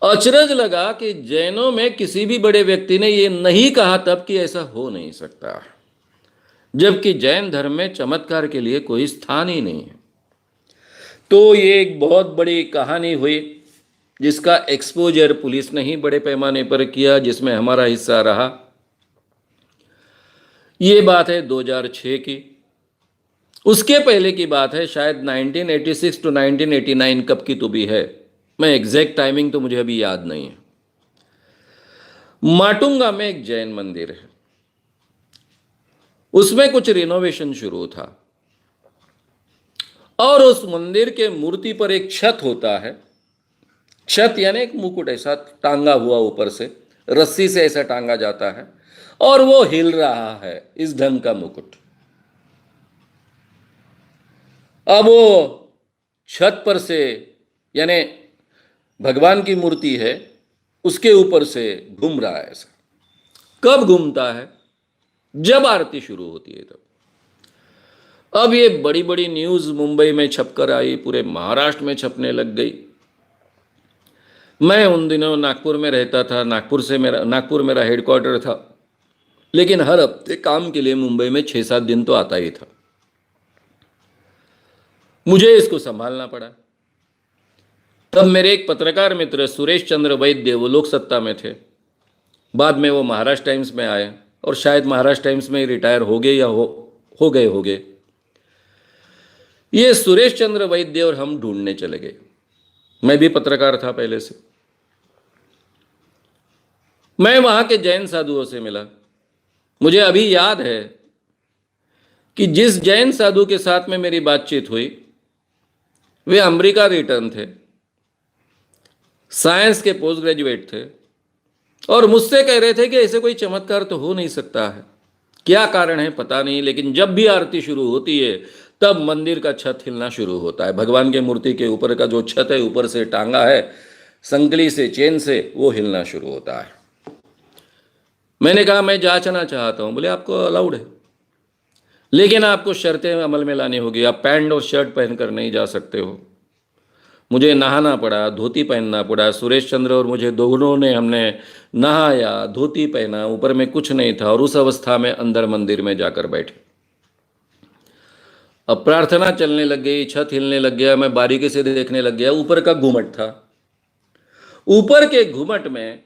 अचरज लगा कि जैनों में किसी भी बड़े व्यक्ति ने ये नहीं कहा तब कि ऐसा हो नहीं सकता, जबकि जैन धर्म में चमत्कार के लिए कोई स्थान ही नहीं है। तो ये एक बहुत बड़ी कहानी हुई जिसका एक्सपोजर पुलिस ने ही बड़े पैमाने पर किया, जिसमें हमारा हिस्सा रहा। ये बात है 2006 की। उसके पहले की बात है शायद 1986 टू 1989, कब की तो भी है, मैं एग्जैक्ट टाइमिंग तो मुझे अभी याद नहीं है। माटुंगा में एक जैन मंदिर है, उसमें कुछ रिनोवेशन शुरू था और उस मंदिर के मूर्ति पर एक छत होता है। छत यानी एक मुकुट ऐसा टांगा हुआ ऊपर से, रस्सी से ऐसा टांगा जाता है और वो हिल रहा है, इस ढंग का मुकुट। अब वो छत पर से, यानी भगवान की मूर्ति है, उसके ऊपर से घूम रहा है ऐसा। कब घूमता है? जब आरती शुरू होती है तब। अब ये बड़ी बड़ी न्यूज मुंबई में छपकर आई, पूरे महाराष्ट्र में छपने लग गई। मैं उन दिनों नागपुर में रहता था, नागपुर मेरा हेडक्वार्टर था, लेकिन हर हफ्ते काम के लिए मुंबई में 6-7 दिन तो आता ही था। मुझे इसको संभालना पड़ा। तब मेरे एक पत्रकार मित्र सुरेश चंद्र वैद्य, वो लोक सत्ता में थे, बाद में वो महाराष्ट्र टाइम्स में आए और शायद महाराष्ट्र टाइम्स में रिटायर हो गए या हो गए। ये सुरेश चंद्र वैद्य और हम ढूंढने चले गए। मैं भी पत्रकार था पहले से। मैं वहां के जैन साधुओं से मिला। मुझे अभी याद है कि जिस जैन साधु के साथ में मेरी बातचीत हुई, वे अमेरिका रिटर्न थे, साइंस के पोस्ट ग्रेजुएट थे और मुझसे कह रहे थे कि ऐसे कोई चमत्कार तो हो नहीं सकता है। क्या कारण है पता नहीं, लेकिन जब भी आरती शुरू होती है तब मंदिर का छत हिलना शुरू होता है। भगवान के मूर्ति के ऊपर का जो छत है, ऊपर से टांगा है संकली से, चेन से, वो हिलना शुरू होता है। मैंने कहा मैं जांचना चाहता हूं। बोले आपको अलाउड है, लेकिन आपको शर्तें अमल में लानी होगी। आप पैंट और शर्ट पहनकर नहीं जा सकते हो। मुझे नहाना पड़ा, धोती पहनना पड़ा। सुरेश चंद्र और मुझे दोनों ने, हमने नहाया, धोती पहना, ऊपर में कुछ नहीं था और उस अवस्था में अंदर मंदिर में जाकर बैठे। अब प्रार्थना चलने लग गई, छत हिलने लग गया, मैं बारीकी से देखने लग गया। ऊपर का घुमट था, ऊपर के घुमट में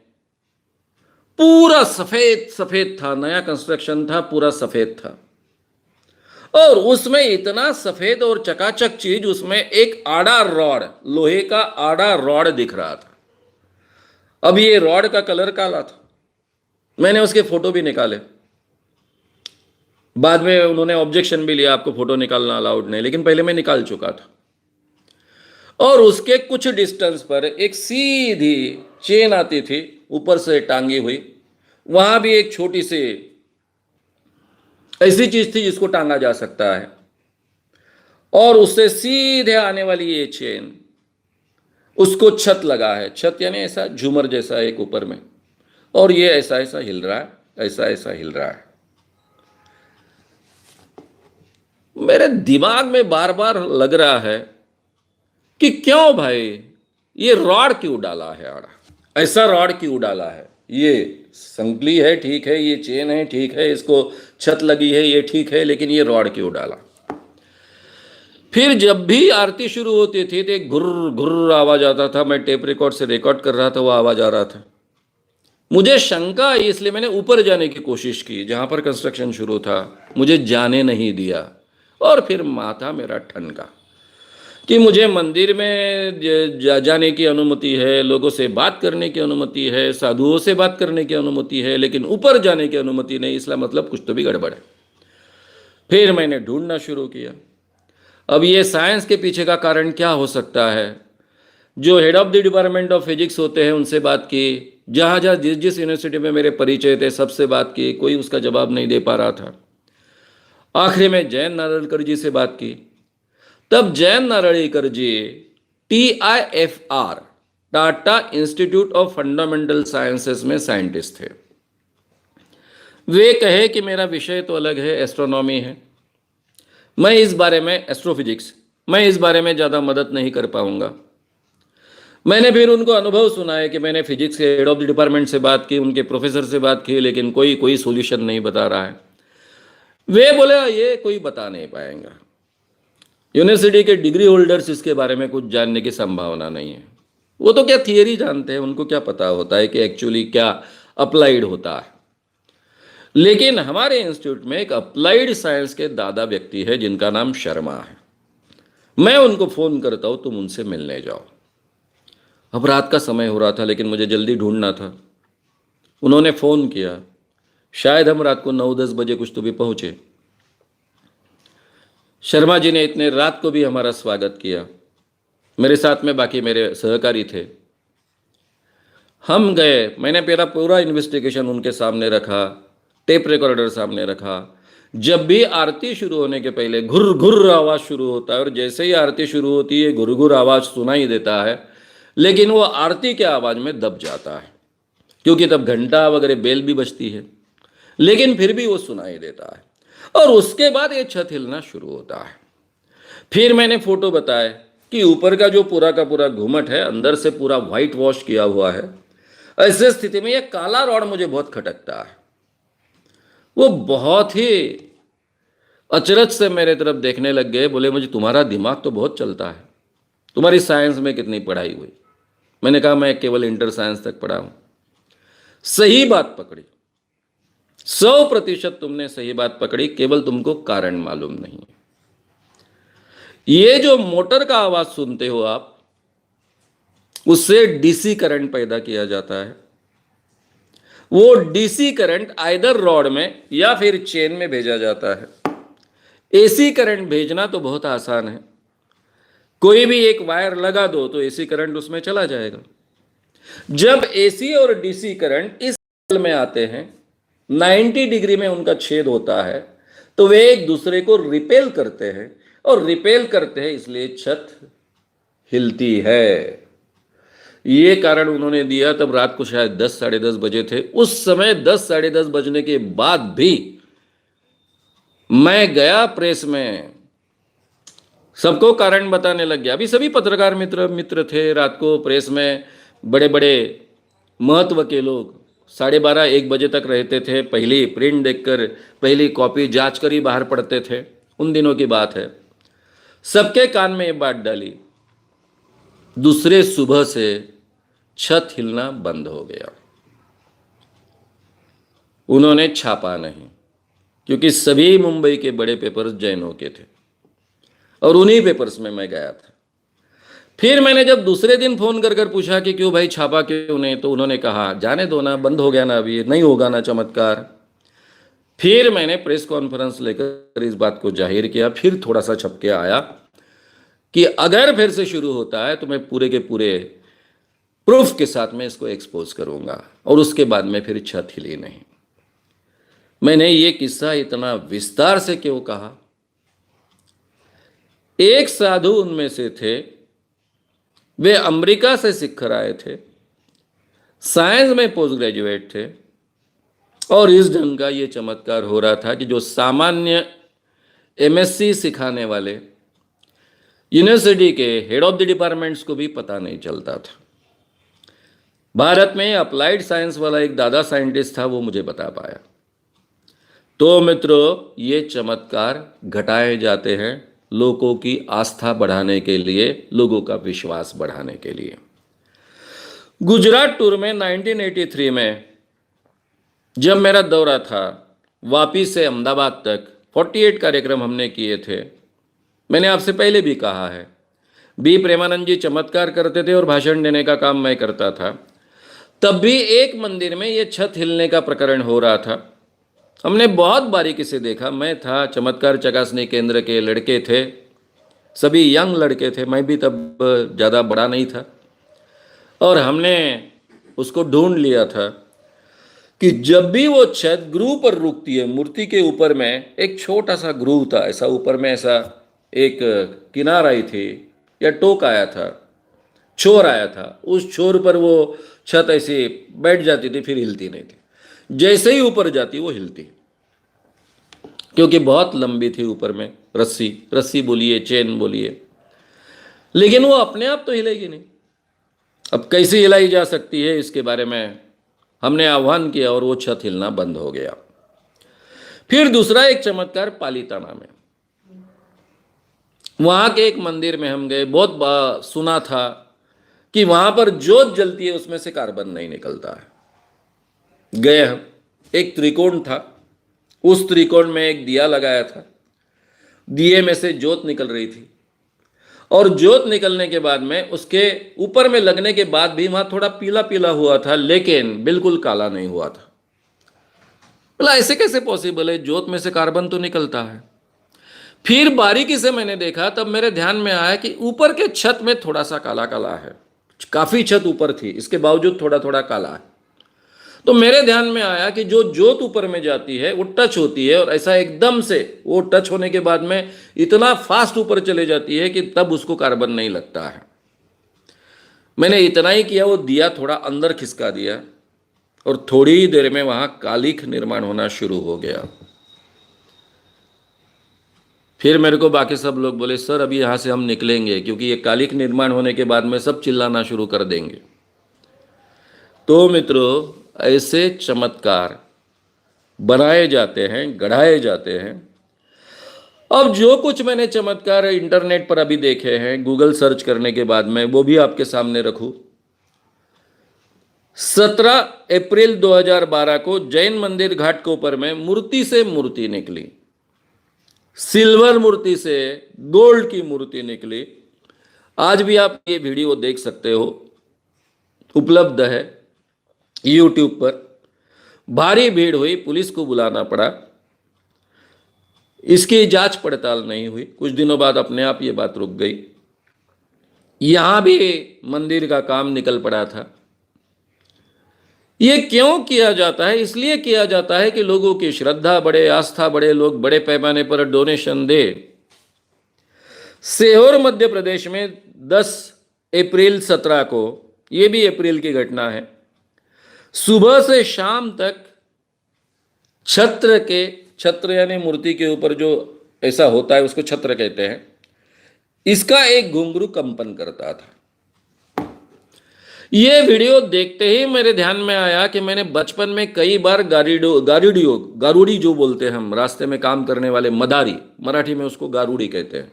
पूरा सफेद सफेद था, नया कंस्ट्रक्शन था, पूरा सफेद था और उसमें इतना सफेद और चकाचक चीज, उसमें एक आड़ा रॉड, लोहे का आड़ा रॉड दिख रहा था। अब ये रॉड का कलर काला था। मैंने उसके फोटो भी निकाले, बाद में उन्होंने ऑब्जेक्शन भी लिया, आपको फोटो निकालना अलाउड नहीं, लेकिन पहले मैं निकाल चुका था। और उसके कुछ डिस्टेंस पर एक सीधी चेन आती थी, ऊपर से टांगी हुई। वहां भी एक छोटी सी ऐसी चीज थी जिसको टांगा जा सकता है, और उससे सीधे आने वाली ये चेन, उसको छत लगा है। छत यानी ऐसा झूमर जैसा एक ऊपर में, और ये ऐसा ऐसा हिल रहा है, ऐसा ऐसा हिल रहा है। मेरे दिमाग में बार बार लग रहा है कि क्यों भाई ये रॉड क्यों डाला है आड़ा, ऐसा रॉड क्यों डाला है। ये संकली है ठीक है, ये चेन है ठीक है, इसको छत लगी है ये ठीक है, लेकिन ये रॉड क्यों डाला। फिर जब भी आरती शुरू होती थी तो एक घुर्र घुर्र आवाज आता था। मैं टेप रिकॉर्ड से रिकॉर्ड कर रहा था, वो आवाज आ रहा था। मुझे शंका आई, इसलिए मैंने ऊपर जाने की कोशिश की, जहां पर कंस्ट्रक्शन शुरू था। मुझे जाने नहीं दिया और फिर माथा मेरा ठनका कि मुझे मंदिर में जाने की अनुमति है, लोगों से बात करने की अनुमति है, साधुओं से बात करने की अनुमति है, लेकिन ऊपर जाने की अनुमति नहीं। इसका मतलब कुछ तो भी गड़बड़ है। फिर मैंने ढूंढना शुरू किया। अब ये साइंस के पीछे का कारण क्या हो सकता है? जो head of the department of physics होते हैं उनसे बात की, जहाँ जहाँ जिस जिस यूनिवर्सिटी में मेरे परिचय थे सबसे बात की, कोई उसका जवाब नहीं दे पा रहा था। आखिरी में जयंत नारळीकर जी से बात की। तब जयंत नारळीकर जी TIFR, Tata institute of fundamental sciences में साइंटिस्ट थे। वे कहे कि मेरा विषय तो अलग है, एस्ट्रोनॉमी है, मैं इस बारे में एस्ट्रोफिजिक्स, मैं इस बारे में ज़्यादा मदद नहीं कर पाऊंगा। मैंने फिर उनको अनुभव सुनाया कि मैंने फिजिक्स के हेड ऑफ द डिपार्टमेंट से बात की, उनके प्रोफेसर से बात की, लेकिन कोई सॉल्यूशन नहीं बता रहा है। वे बोले ये कोई बता नहीं पाएगा, यूनिवर्सिटी के डिग्री होल्डर्स इसके बारे में कुछ जानने की संभावना नहीं है। वो तो क्या थियरी जानते हैं, उनको क्या पता होता है कि एक्चुअली क्या अप्लाइड होता है। लेकिन हमारे इंस्टीट्यूट में एक अप्लाइड साइंस के दादा व्यक्ति है जिनका नाम शर्मा है। मैं उनको फोन करता हूं, तुम उनसे मिलने जाओ। अब रात का समय हो रहा था लेकिन मुझे जल्दी ढूंढना था। उन्होंने फोन किया, शायद हम रात को 9-10 बजे कुछ तो भी पहुंचे। शर्मा जी ने इतने रात को भी हमारा स्वागत किया। मेरे साथ में बाकी मेरे सहकारी थे। हम गए, मैंने मेरा पूरा इन्वेस्टिगेशन उनके सामने रखा, टेप रिकॉर्डर सामने रखा। जब भी आरती शुरू होने के पहले घुर घुर आवाज शुरू होता है, और जैसे ही आरती शुरू होती है घुर घुर आवाज सुनाई देता है, लेकिन वो आरती के आवाज में दब जाता है, क्योंकि तब घंटा वगैरह बेल भी बजती है, लेकिन फिर भी वो सुनाई देता है। और उसके बाद ये छत हिलना शुरू होता है। फिर मैंने फोटो बताया कि ऊपर का जो पूरा का पूरा घुमट है अंदर से पूरा व्हाइट वॉश किया हुआ है। ऐसे स्थिति में ये काला रॉड मुझे बहुत खटकता है। वो बहुत ही अचरज से मेरे तरफ देखने लग गए, बोले मुझे तुम्हारा दिमाग तो बहुत चलता है, तुम्हारी साइंस में कितनी पढ़ाई हुई? मैंने कहा मैं केवल इंटर साइंस तक पढ़ा हूं। सही बात पकड़ी, 100% तुमने सही बात पकड़ी, केवल तुमको कारण मालूम नहीं है। ये जो मोटर का आवाज सुनते हो आप, उससे डीसी करंट पैदा किया जाता है। वो डीसी करंट आइदर रॉड में या फिर चेन में भेजा जाता है। एसी करंट भेजना तो बहुत आसान है, कोई भी एक वायर लगा दो तो एसी करंट उसमें चला जाएगा। जब एसी और डीसी करंट इस में आते हैं, 90 डिग्री में उनका छेद होता है, तो वे एक दूसरे को रिपेल करते हैं, और रिपेल करते हैं इसलिए छत हिलती है। ये कारण उन्होंने दिया। तब रात को शायद 10-10:30 बजे थे। उस समय 10-10:30 बजने के बाद भी मैं गया प्रेस में, सबको कारण बताने लग गया। अभी सभी पत्रकार मित्र थे। रात को प्रेस में बड़े बड़े महत्व के लोग 12:30-1 बजे तक रहते थे। पहली प्रिंट देखकर, पहली कॉपी जांच कर ही बाहर पढ़ते थे। उन दिनों की बात है। सबके कान में ये बात डाली। दूसरे सुबह से छत हिलना बंद हो गया। उन्होंने छापा नहीं, क्योंकि सभी मुंबई के बड़े पेपर्स जैनों के थे, और उन्हीं पेपर्स में मैं गया था। फिर मैंने जब दूसरे दिन फोन कर पूछा कि क्यों भाई छापा क्यों नहीं, तो उन्होंने कहा जाने दो ना, बंद हो गया ना, अभी नहीं होगा ना चमत्कार। फिर मैंने प्रेस कॉन्फ्रेंस लेकर इस बात को जाहिर किया। फिर थोड़ा सा छप के आया कि अगर फिर से शुरू होता है तो मैं पूरे के पूरे प्रूफ के साथ में इसको एक्सपोज करूंगा। और उसके बाद में फिर छत हिली नहीं। मैंने ये किस्सा इतना विस्तार से क्यों कहा? एक साधु उनमें से थे, वे अमेरिका से सिख कर आए थे, साइंस में पोस्ट ग्रेजुएट थे, और इस ढंग का ये चमत्कार हो रहा था कि जो सामान्य MSc सिखाने वाले यूनिवर्सिटी के हेड ऑफ द डिपार्टमेंट्स को भी पता नहीं चलता था। भारत में अप्लाइड साइंस वाला एक दादा साइंटिस्ट था, वो मुझे बता पाया। तो मित्रों, ये चमत्कार घटाए जाते हैं लोगों की आस्था बढ़ाने के लिए, लोगों का विश्वास बढ़ाने के लिए। गुजरात टूर में 1983 में जब मेरा दौरा था, वापी से अहमदाबाद तक 48 कार्यक्रम हमने किए थे। मैंने आपसे पहले भी कहा है, बी प्रेमानंद जी चमत्कार करते थे और भाषण देने का काम मैं करता था। तब भी एक मंदिर में ये छत हिलने का प्रकरण हो रहा था। हमने बहुत बारीकी से देखा। मैं था, चमत्कार चकासनी केंद्र के लड़के थे, सभी यंग लड़के थे, मैं भी तब ज़्यादा बड़ा नहीं था, और हमने उसको ढूंढ लिया था कि जब भी वो छत ग्रू पर रुकती है, मूर्ति के ऊपर में एक छोटा सा ग्रू था, ऐसा ऊपर में ऐसा एक किनार आई थी या टोक आया था, छोर आया था, उस छोर पर वो छत ऐसे बैठ जाती थी, फिर हिलती नहीं थी। जैसे ही ऊपर जाती वो हिलती, क्योंकि बहुत लंबी थी ऊपर में रस्सी, रस्सी बोलिए चेन बोलिए, लेकिन वो अपने आप तो हिलेगी नहीं। अब कैसे हिलाई जा सकती है इसके बारे में हमने आह्वान किया और वो छत हिलना बंद हो गया। फिर दूसरा एक चमत्कार पालीताना में, वहां के एक मंदिर में हम गए। बहुत सुना था कि वहां पर जोत जलती है उसमें से कार्बन नहीं निकलता है। गए हम, एक त्रिकोण था, उस त्रिकोण में एक दिया लगाया था, दिए में से जोत निकल रही थी, और जोत निकलने के बाद में उसके ऊपर में लगने के बाद भी वहां थोड़ा पीला पीला हुआ था, लेकिन बिल्कुल काला नहीं हुआ था। बोला ऐसे कैसे पॉसिबल है, जोत में से कार्बन तो निकलता है। फिर बारीकी से मैंने देखा, तब मेरे ध्यान में आया कि ऊपर के छत में थोड़ा सा काला काला है, काफी छत ऊपर थी, इसके बावजूद थोड़ा थोड़ा काला है। तो मेरे ध्यान में आया कि जो जोत ऊपर में जाती है वो टच होती है, और ऐसा एकदम से वो टच होने के बाद में इतना फास्ट ऊपर चले जाती है कि तब उसको कार्बन नहीं लगता है। मैंने इतना ही किया, वो दिया थोड़ा अंदर खिसका दिया, और थोड़ी ही देर में वहां कालिख निर्माण होना शुरू हो गया। फिर मेरे को बाकी सब लोग बोले, सर अभी यहां से हम निकलेंगे, क्योंकि ये कालिख निर्माण होने के बाद में सब चिल्लाना शुरू कर देंगे। तो मित्रों, ऐसे चमत्कार बनाए जाते हैं, गढ़ाए जाते हैं। अब जो कुछ मैंने चमत्कार इंटरनेट पर अभी देखे हैं, गूगल सर्च करने के बाद में, वो भी आपके सामने रखूं। 17 अप्रैल 2012 को जैन मंदिर घाट के ऊपर में मूर्ति से मूर्ति निकली, सिल्वर मूर्ति से गोल्ड की मूर्ति निकली। आज भी आप ये वीडियो देख सकते हो, उपलब्ध है यूट्यूब पर। भारी भीड़ हुई, पुलिस को बुलाना पड़ा, इसकी जांच पड़ताल नहीं हुई। कुछ दिनों बाद अपने आप ये बात रुक गई। यहां भी मंदिर का काम निकल पड़ा था। ये क्यों किया जाता है? इसलिए किया जाता है कि लोगों की श्रद्धा बढ़े, आस्था बढ़े, लोग बड़े पैमाने पर डोनेशन दे। सीहोर मध्य प्रदेश में 10 अप्रैल 17 को, ये भी अप्रैल की घटना है, सुबह से शाम तक छत्र यानी मूर्ति के ऊपर जो ऐसा होता है उसको छत्र कहते हैं, इसका एक घुंघरू कंपन करता था। ये वीडियो देखते ही मेरे ध्यान में आया कि मैंने बचपन में कई बार गारुड़ी जो बोलते हैं हम, रास्ते में काम करने वाले मदारी, मराठी में उसको गारुड़ी कहते हैं।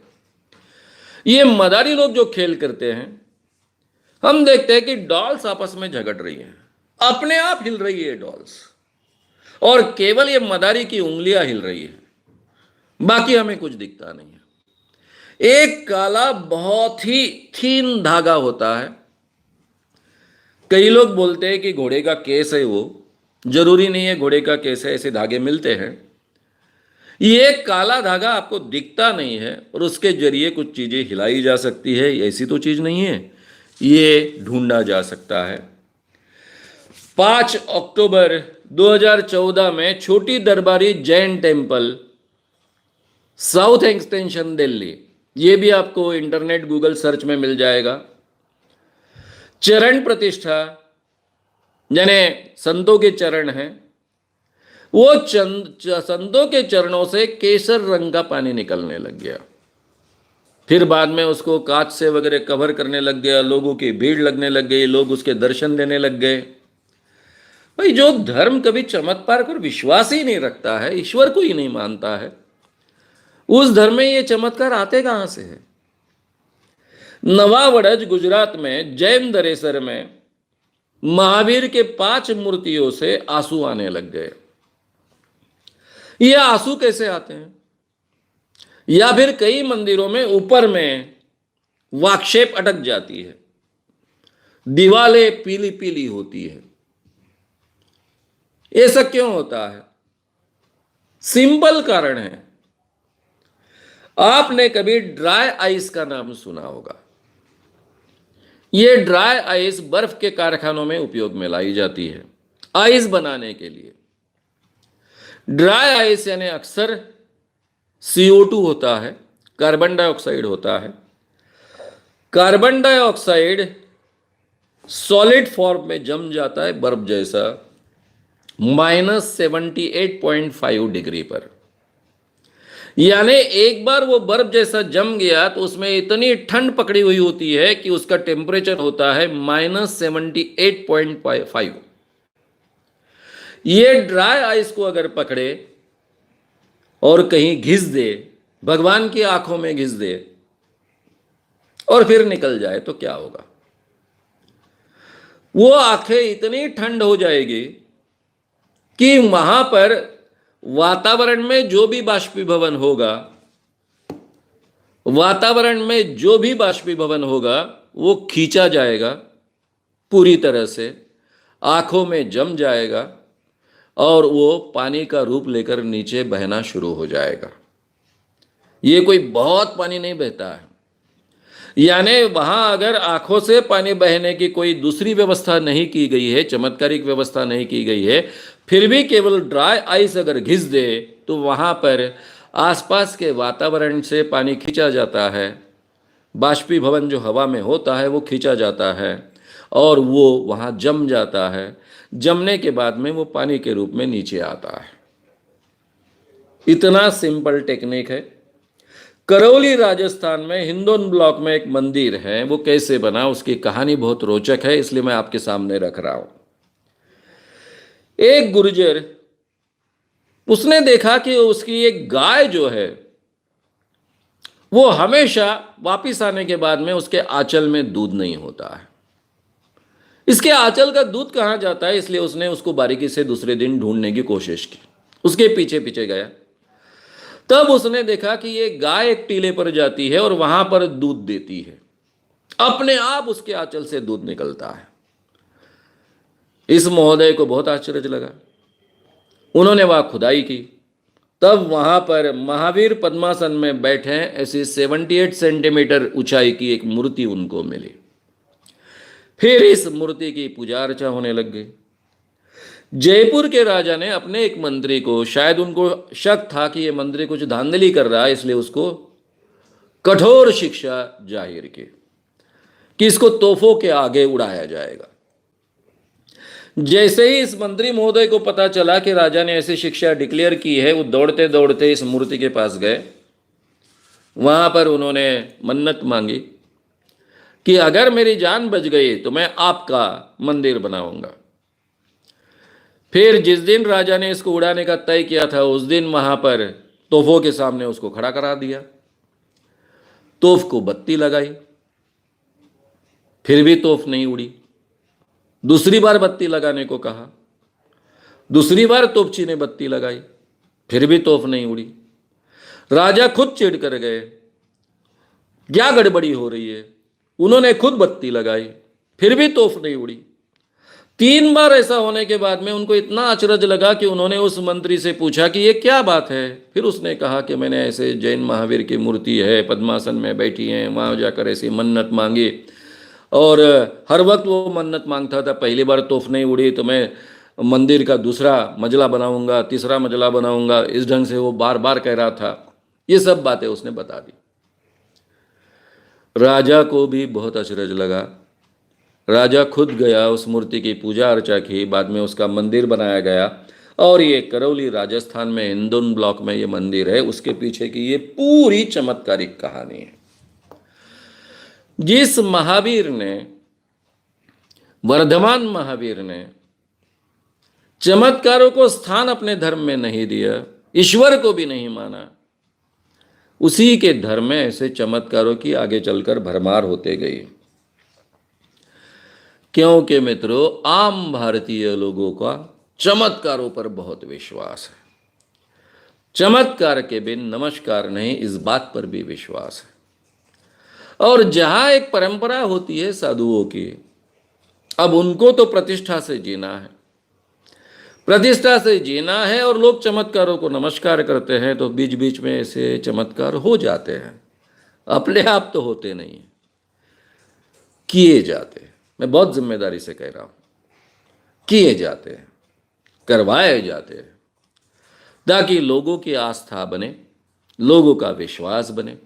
ये मदारी लोग जो खेल करते हैं, हम देखते हैं कि डॉल्स आपस में झगड़ रही हैं, अपने आप हिल रही है डॉल्स, और केवल ये मदारी की उंगलियां हिल रही है, बाकी हमें कुछ दिखता नहीं है। एक काला बहुत ही थीन धागा होता है, कई लोग बोलते हैं कि घोड़े का केस है, वो जरूरी नहीं है घोड़े का केस है, ऐसे धागे मिलते हैं। ये काला धागा आपको दिखता नहीं है, और उसके जरिए कुछ चीजें हिलाई जा सकती है, ऐसी तो चीज नहीं है, ये ढूंढा जा सकता है। 5 अक्टूबर 2014 में छोटी दरबारी Jain temple, south extension Delhi, ये भी आपको इंटरनेट गूगल सर्च में मिल जाएगा। चरण प्रतिष्ठा, यानी संतों के चरण हैं, वो संतों के चरणों से केसर रंग का पानी निकलने लग गया। फिर बाद में उसको कांच से वगैरह कवर करने लग गया, लोगों की भीड़ लगने लग गई, लोग उसके दर्शन देने लग गए। भाई, जो धर्म कभी चमत्कार पर विश्वास ही नहीं रखता है, ईश्वर को ही नहीं मानता है, उस धर्म में ये चमत्कार आते कहां से है? नवावड़ज गुजरात में जैन दरेसर में महावीर के 5 मूर्तियों से आंसू आने लग गए। ये आंसू कैसे आते हैं? या फिर कई मंदिरों में ऊपर में वाक्षेप अटक जाती है, दीवारें पीली पीली होती है। ऐसा क्यों होता है? सिंपल कारण है। आपने कभी ड्राई आइस का नाम सुना होगा। ये ड्राई आइस बर्फ के कारखानों में उपयोग में लाई जाती है आइस बनाने के लिए। ड्राई आइस यानी अक्सर CO2 होता है, कार्बन डाइऑक्साइड होता है। कार्बन डाइऑक्साइड सॉलिड फॉर्म में जम जाता है बर्फ जैसा -78.5 डिग्री पर। यानी एक बार वो बर्फ जैसा जम गया तो उसमें इतनी ठंड पकड़ी हुई होती है कि उसका टेम्परेचर होता है -78.5। ये ड्राई आइस को अगर पकड़े और कहीं घिस दे, भगवान की आंखों में घिस दे और फिर निकल जाए तो क्या होगा? वो आंखें इतनी ठंड हो जाएगी कि वहां पर वातावरण में जो भी बाष्पीभवन होगा, वो खींचा जाएगा पूरी तरह से, आंखों में जम जाएगा और वो पानी का रूप लेकर नीचे बहना शुरू हो जाएगा। ये कोई बहुत पानी नहीं बहता है। यानी वहां अगर आंखों से पानी बहने की कोई दूसरी व्यवस्था नहीं की गई है, चमत्कारिक व्यवस्था नहीं की गई है, फिर भी केवल ड्राई आइस अगर घिस दे तो वहां पर आसपास के वातावरण से पानी खींचा जाता है, बाष्पीभवन जो हवा में होता है वो खींचा जाता है और वो वहां जम जाता है। जमने के बाद में वो पानी के रूप में नीचे आता है। इतना सिंपल टेक्निक है। करौली राजस्थान में हिंडोन ब्लॉक में एक मंदिर है, वो कैसे बना उसकी कहानी बहुत रोचक है, इसलिए मैं आपके सामने रख रहा हूं। एक गुर्जर, उसने देखा कि उसकी एक गाय जो है वो हमेशा वापिस आने के बाद में उसके आंचल में दूध नहीं होता है। इसके आंचल का दूध कहां जाता है, इसलिए उसने उसको बारीकी से दूसरे दिन ढूंढने की कोशिश की। उसके पीछे पीछे गया, तब उसने देखा कि ये गाय एक टीले पर जाती है और वहां पर दूध देती है, अपने आप उसके आंचल से दूध निकलता है। इस महोदय को बहुत आश्चर्य लगा। उन्होंने वहां खुदाई की, तब वहां पर महावीर पद्मासन में बैठे ऐसी 78 सेंटीमीटर ऊंचाई की एक मूर्ति उनको मिली। फिर इस मूर्ति की पूजा अर्चा होने लग गई। जयपुर के राजा ने अपने एक मंत्री को, शायद उनको शक था कि यह मंत्री कुछ धांधली कर रहा है, इसलिए उसको कठोर शिक्षा जाहिर की कि इसको तोहफों के आगे उड़ाया जाएगा। जैसे ही इस मंत्री महोदय को पता चला कि राजा ने ऐसी शिक्षा डिक्लेयर की है, वो दौड़ते दौड़ते इस मूर्ति के पास गए। वहां पर उन्होंने मन्नत मांगी कि अगर मेरी जान बच गई तो मैं आपका मंदिर बनाऊंगा। फिर जिस दिन राजा ने इसको उड़ाने का तय किया था, उस दिन वहां पर तोहफों के सामने उसको खड़ा करा दिया। तोफ को बत्ती लगाई, फिर भी तोफ नहीं उड़ी। दूसरी बार बत्ती लगाने को कहा, दूसरी बार तोपची ने बत्ती लगाई, फिर भी तोफ नहीं उड़ी। राजा खुद चिढ़ कर गए, क्या गड़बड़ी हो रही है। उन्होंने खुद बत्ती लगाई, फिर भी तोफ नहीं उड़ी। 3 बार ऐसा होने के बाद में उनको इतना अचरज लगा कि उन्होंने उस मंत्री से पूछा कि ये क्या बात है। फिर उसने कहा कि मैंने ऐसे जैन महावीर की मूर्ति है, पद्मासन में बैठी है, वहां जाकर ऐसी मन्नत मांगी और हर वक्त वो मन्नत मांगता था। पहली बार तोफ नहीं उड़ी तो मैं मंदिर का दूसरा मंजिला बनाऊंगा, तीसरा मंजिला बनाऊंगा, इस ढंग से वो बार बार कह रहा था। ये सब बातें उसने बता दी। राजा को भी बहुत अचरज लगा। राजा खुद गया, उस मूर्ति की पूजा अर्चा की, बाद में उसका मंदिर बनाया गया। और ये करौली राजस्थान में हिंडोन ब्लॉक में ये मंदिर है, उसके पीछे की ये पूरी चमत्कारिक कहानी है। जिस महावीर ने, वर्धमान महावीर ने चमत्कारों को स्थान अपने धर्म में नहीं दिया, ईश्वर को भी नहीं माना, उसी के धर्म में ऐसे चमत्कारों की आगे चलकर भरमार होते गई। क्योंकि मित्रों, आम भारतीय लोगों का चमत्कारों पर बहुत विश्वास है। चमत्कार के बिन नमस्कार नहीं, इस बात पर भी विश्वास है। और जहां एक परंपरा होती है साधुओं की, अब उनको तो प्रतिष्ठा से जीना है। प्रतिष्ठा से जीना है और लोग चमत्कारों को नमस्कार करते हैं, तो बीच बीच में ऐसे चमत्कार हो जाते हैं, अपने आप तो होते नहीं हैं, किए जाते हैं। मैं बहुत जिम्मेदारी से कह रहा हूं, किए जाते हैं, करवाए जाते हैं, ताकि लोगों की आस्था बने, लोगों का विश्वास बने,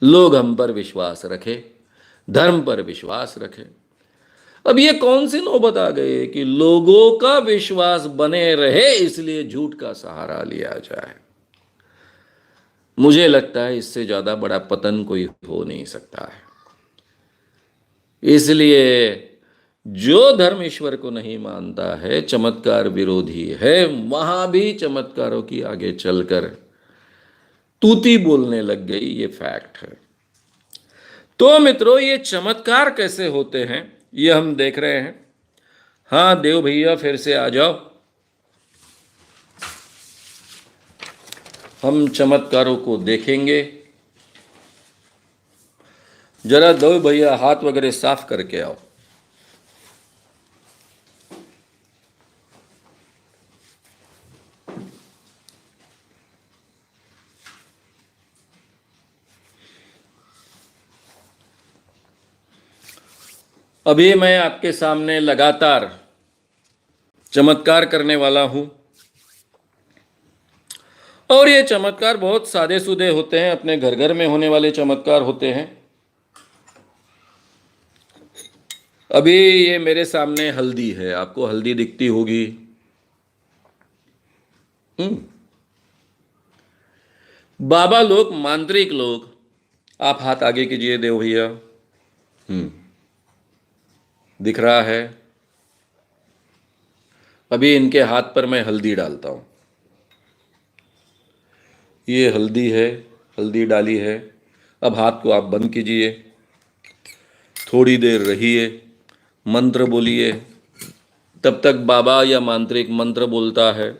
लोग हम पर विश्वास रखें, धर्म पर विश्वास रखें। अब ये कौन सी नौबत आ गई कि लोगों का विश्वास बने रहे इसलिए झूठ का सहारा लिया जाए। मुझे लगता है इससे ज्यादा बड़ा पतन कोई हो नहीं सकता है। इसलिए जो धर्म ईश्वर को नहीं मानता है, चमत्कार विरोधी है, वहां भी चमत्कारों की आगे चलकर तूती बोलने लग गई, ये फैक्ट है। तो मित्रों, ये चमत्कार कैसे होते हैं ये हम देख रहे हैं। हाँ देव भैया, फिर से आ जाओ। हम चमत्कारों को देखेंगे। जरा देव भैया हाथ वगैरह साफ करके आओ। अभी मैं आपके सामने लगातार चमत्कार करने वाला हूं, और ये चमत्कार बहुत सादे सूदे होते हैं, अपने घर घर में होने वाले चमत्कार होते हैं। अभी ये मेरे सामने हल्दी है, आपको हल्दी दिखती होगी। बाबा लोग, मांत्रिक लोग, आप हाथ आगे कीजिए देव भैया। दिख रहा है? अभी इनके हाथ पर मैं हल्दी डालता हूं। ये हल्दी है, हल्दी डाली है। अब हाथ को आप बंद कीजिए, थोड़ी देर रहिए, मंत्र बोलिए। तब तक बाबा या मांत्रिक मंत्र बोलता है,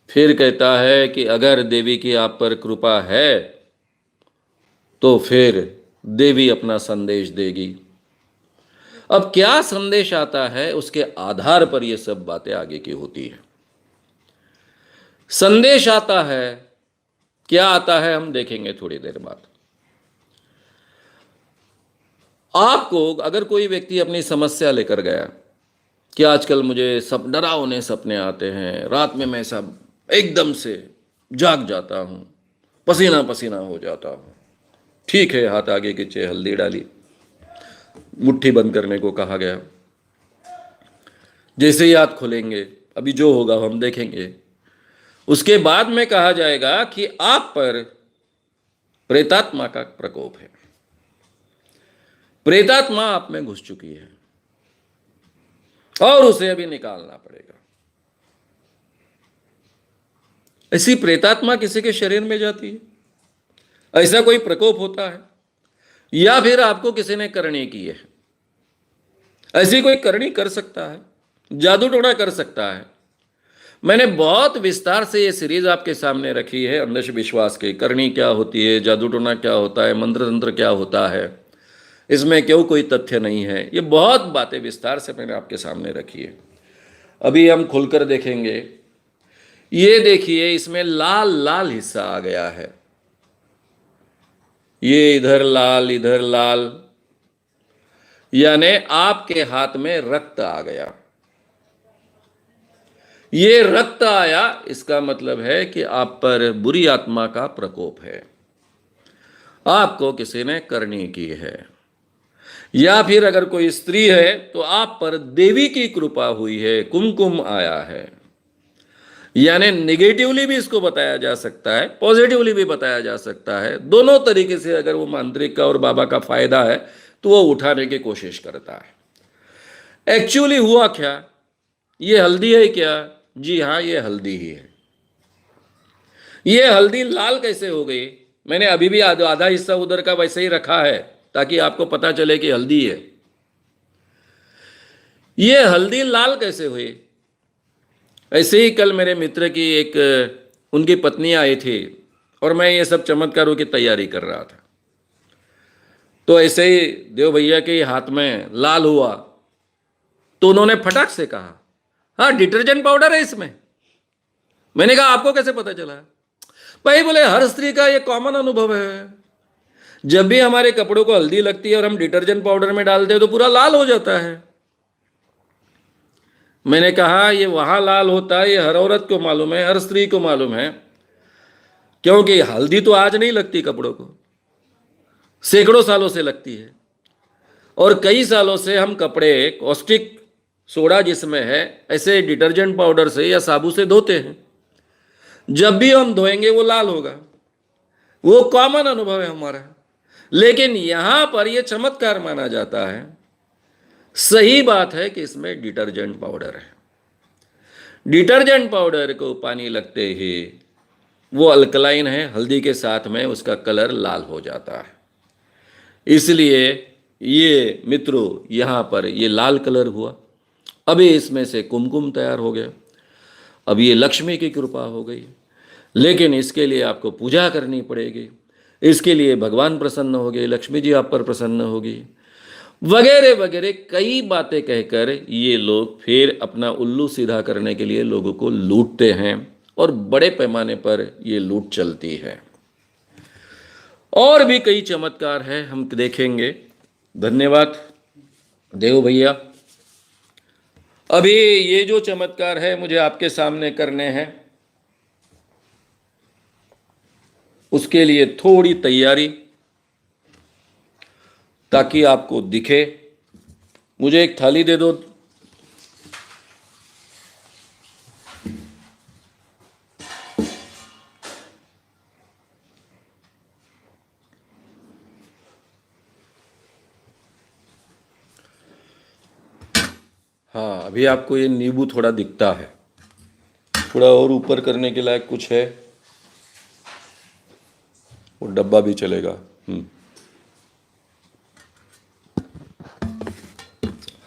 फिर कहता है कि अगर देवी की आप पर कृपा है तो फिर देवी अपना संदेश देगी। अब क्या संदेश आता है उसके आधार पर यह सब बातें आगे की होती है। संदेश आता है, क्या आता है हम देखेंगे थोड़ी देर बाद। आपको अगर कोई व्यक्ति अपनी समस्या लेकर गया कि आजकल मुझे सब डरावने सपने आते हैं, रात में मैं सब एकदम से जाग जाता हूं, पसीना पसीना हो जाता हूं। ठीक है, हाथ आगे खींचे, हल्दी डाली, मुट्ठी बंद करने को कहा गया। जैसे ही हाथ खोलेंगे, अभी जो होगा हम देखेंगे। उसके बाद में कहा जाएगा कि आप पर प्रेतात्मा का प्रकोप है, प्रेतात्मा आप में घुस चुकी है और उसे अभी निकालना पड़ेगा। ऐसी प्रेतात्मा किसी के शरीर में जाती है, ऐसा कोई प्रकोप होता है, या फिर आपको किसी ने करनी की है। ऐसी कोई करनी कर सकता है, जादू टोना कर सकता है। मैंने बहुत विस्तार से ये सीरीज आपके सामने रखी है, अंधविश्वास की। करनी क्या होती है, जादू टोना क्या होता है, मंत्र तंत्र क्या होता है, इसमें क्यों कोई तथ्य नहीं है, ये बहुत बातें विस्तार से मैंने आपके सामने रखी है। अभी हम खुलकर देखेंगे। ये देखिए, इसमें लाल लाल हिस्सा आ गया है। ये इधर लाल, इधर लाल, यानी आपके हाथ में रक्त आ गया। ये रक्त आया, इसका मतलब है कि आप पर बुरी आत्मा का प्रकोप है, आपको किसी ने करनी की है। या फिर अगर कोई स्त्री है तो आप पर देवी की कृपा हुई है, कुमकुम आया है। यानी नेगेटिवली भी इसको बताया जा सकता है, पॉजिटिवली भी बताया जा सकता है। दोनों तरीके से अगर वो मांत्रिक का और बाबा का फायदा है तो वो उठाने की कोशिश करता है। एक्चुअली हुआ क्या, ये हल्दी है क्या? जी हाँ, ये हल्दी ही है। ये हल्दी लाल कैसे हो गई? मैंने अभी भी आधा हिस्सा उधर का वैसे ही रखा है ताकि आपको पता चले कि हल्दी है। ये हल्दी लाल कैसे हुई? ऐसे ही कल मेरे मित्र की उनकी पत्नी आई थी और मैं ये सब चमत्कारों की तैयारी कर रहा था। तो ऐसे ही देव भैया के हाथ में लाल हुआ तो उन्होंने फटाक से कहा, हाँ डिटर्जेंट पाउडर है इसमें। मैंने कहा आपको कैसे पता चला? भाई बोले हर स्त्री का ये कॉमन अनुभव है, जब भी हमारे कपड़ों को हल्दी लगती है और हम डिटर्जेंट पाउडर में डालते हैं तो पूरा लाल हो जाता है। मैंने कहा ये वहां लाल होता है, ये हर औरत को मालूम है, हर स्त्री को मालूम है, क्योंकि हल्दी तो आज नहीं लगती कपड़ों को, सैकड़ों सालों से लगती है। और कई सालों से हम कपड़े कॉस्टिक सोडा जिसमें है ऐसे डिटर्जेंट पाउडर से या साबुन से धोते हैं, जब भी हम धोएंगे वो लाल होगा। वो कॉमन अनुभव है हमारा। लेकिन यहां पर यह चमत्कार माना जाता है। सही बात है कि इसमें डिटर्जेंट पाउडर है। डिटर्जेंट पाउडर को पानी लगते ही वो अल्कलाइन है, हल्दी के साथ में उसका कलर लाल हो जाता है। इसलिए ये मित्रों यहां पर ये लाल कलर हुआ। अभी इसमें से कुमकुम तैयार हो गया। अब ये लक्ष्मी की कृपा हो गई। लेकिन इसके लिए आपको पूजा करनी पड़ेगी, इसके लिए भगवान प्रसन्न हो गए, लक्ष्मी जी आप पर प्रसन्न होगी, वगैरह वगैरह कई बातें कहकर ये लोग फिर अपना उल्लू सीधा करने के लिए लोगों को लूटते हैं और बड़े पैमाने पर ये लूट चलती है। और भी कई चमत्कार है, हम देखेंगे। धन्यवाद देव भैया। अभी ये जो चमत्कार है मुझे आपके सामने करने हैं, उसके लिए थोड़ी तैयारी ताकि आपको दिखे। मुझे एक थाली दे दो। हाँ अभी आपको ये नींबू थोड़ा दिखता है, थोड़ा और ऊपर करने के लायक कुछ है, वो डब्बा भी चलेगा।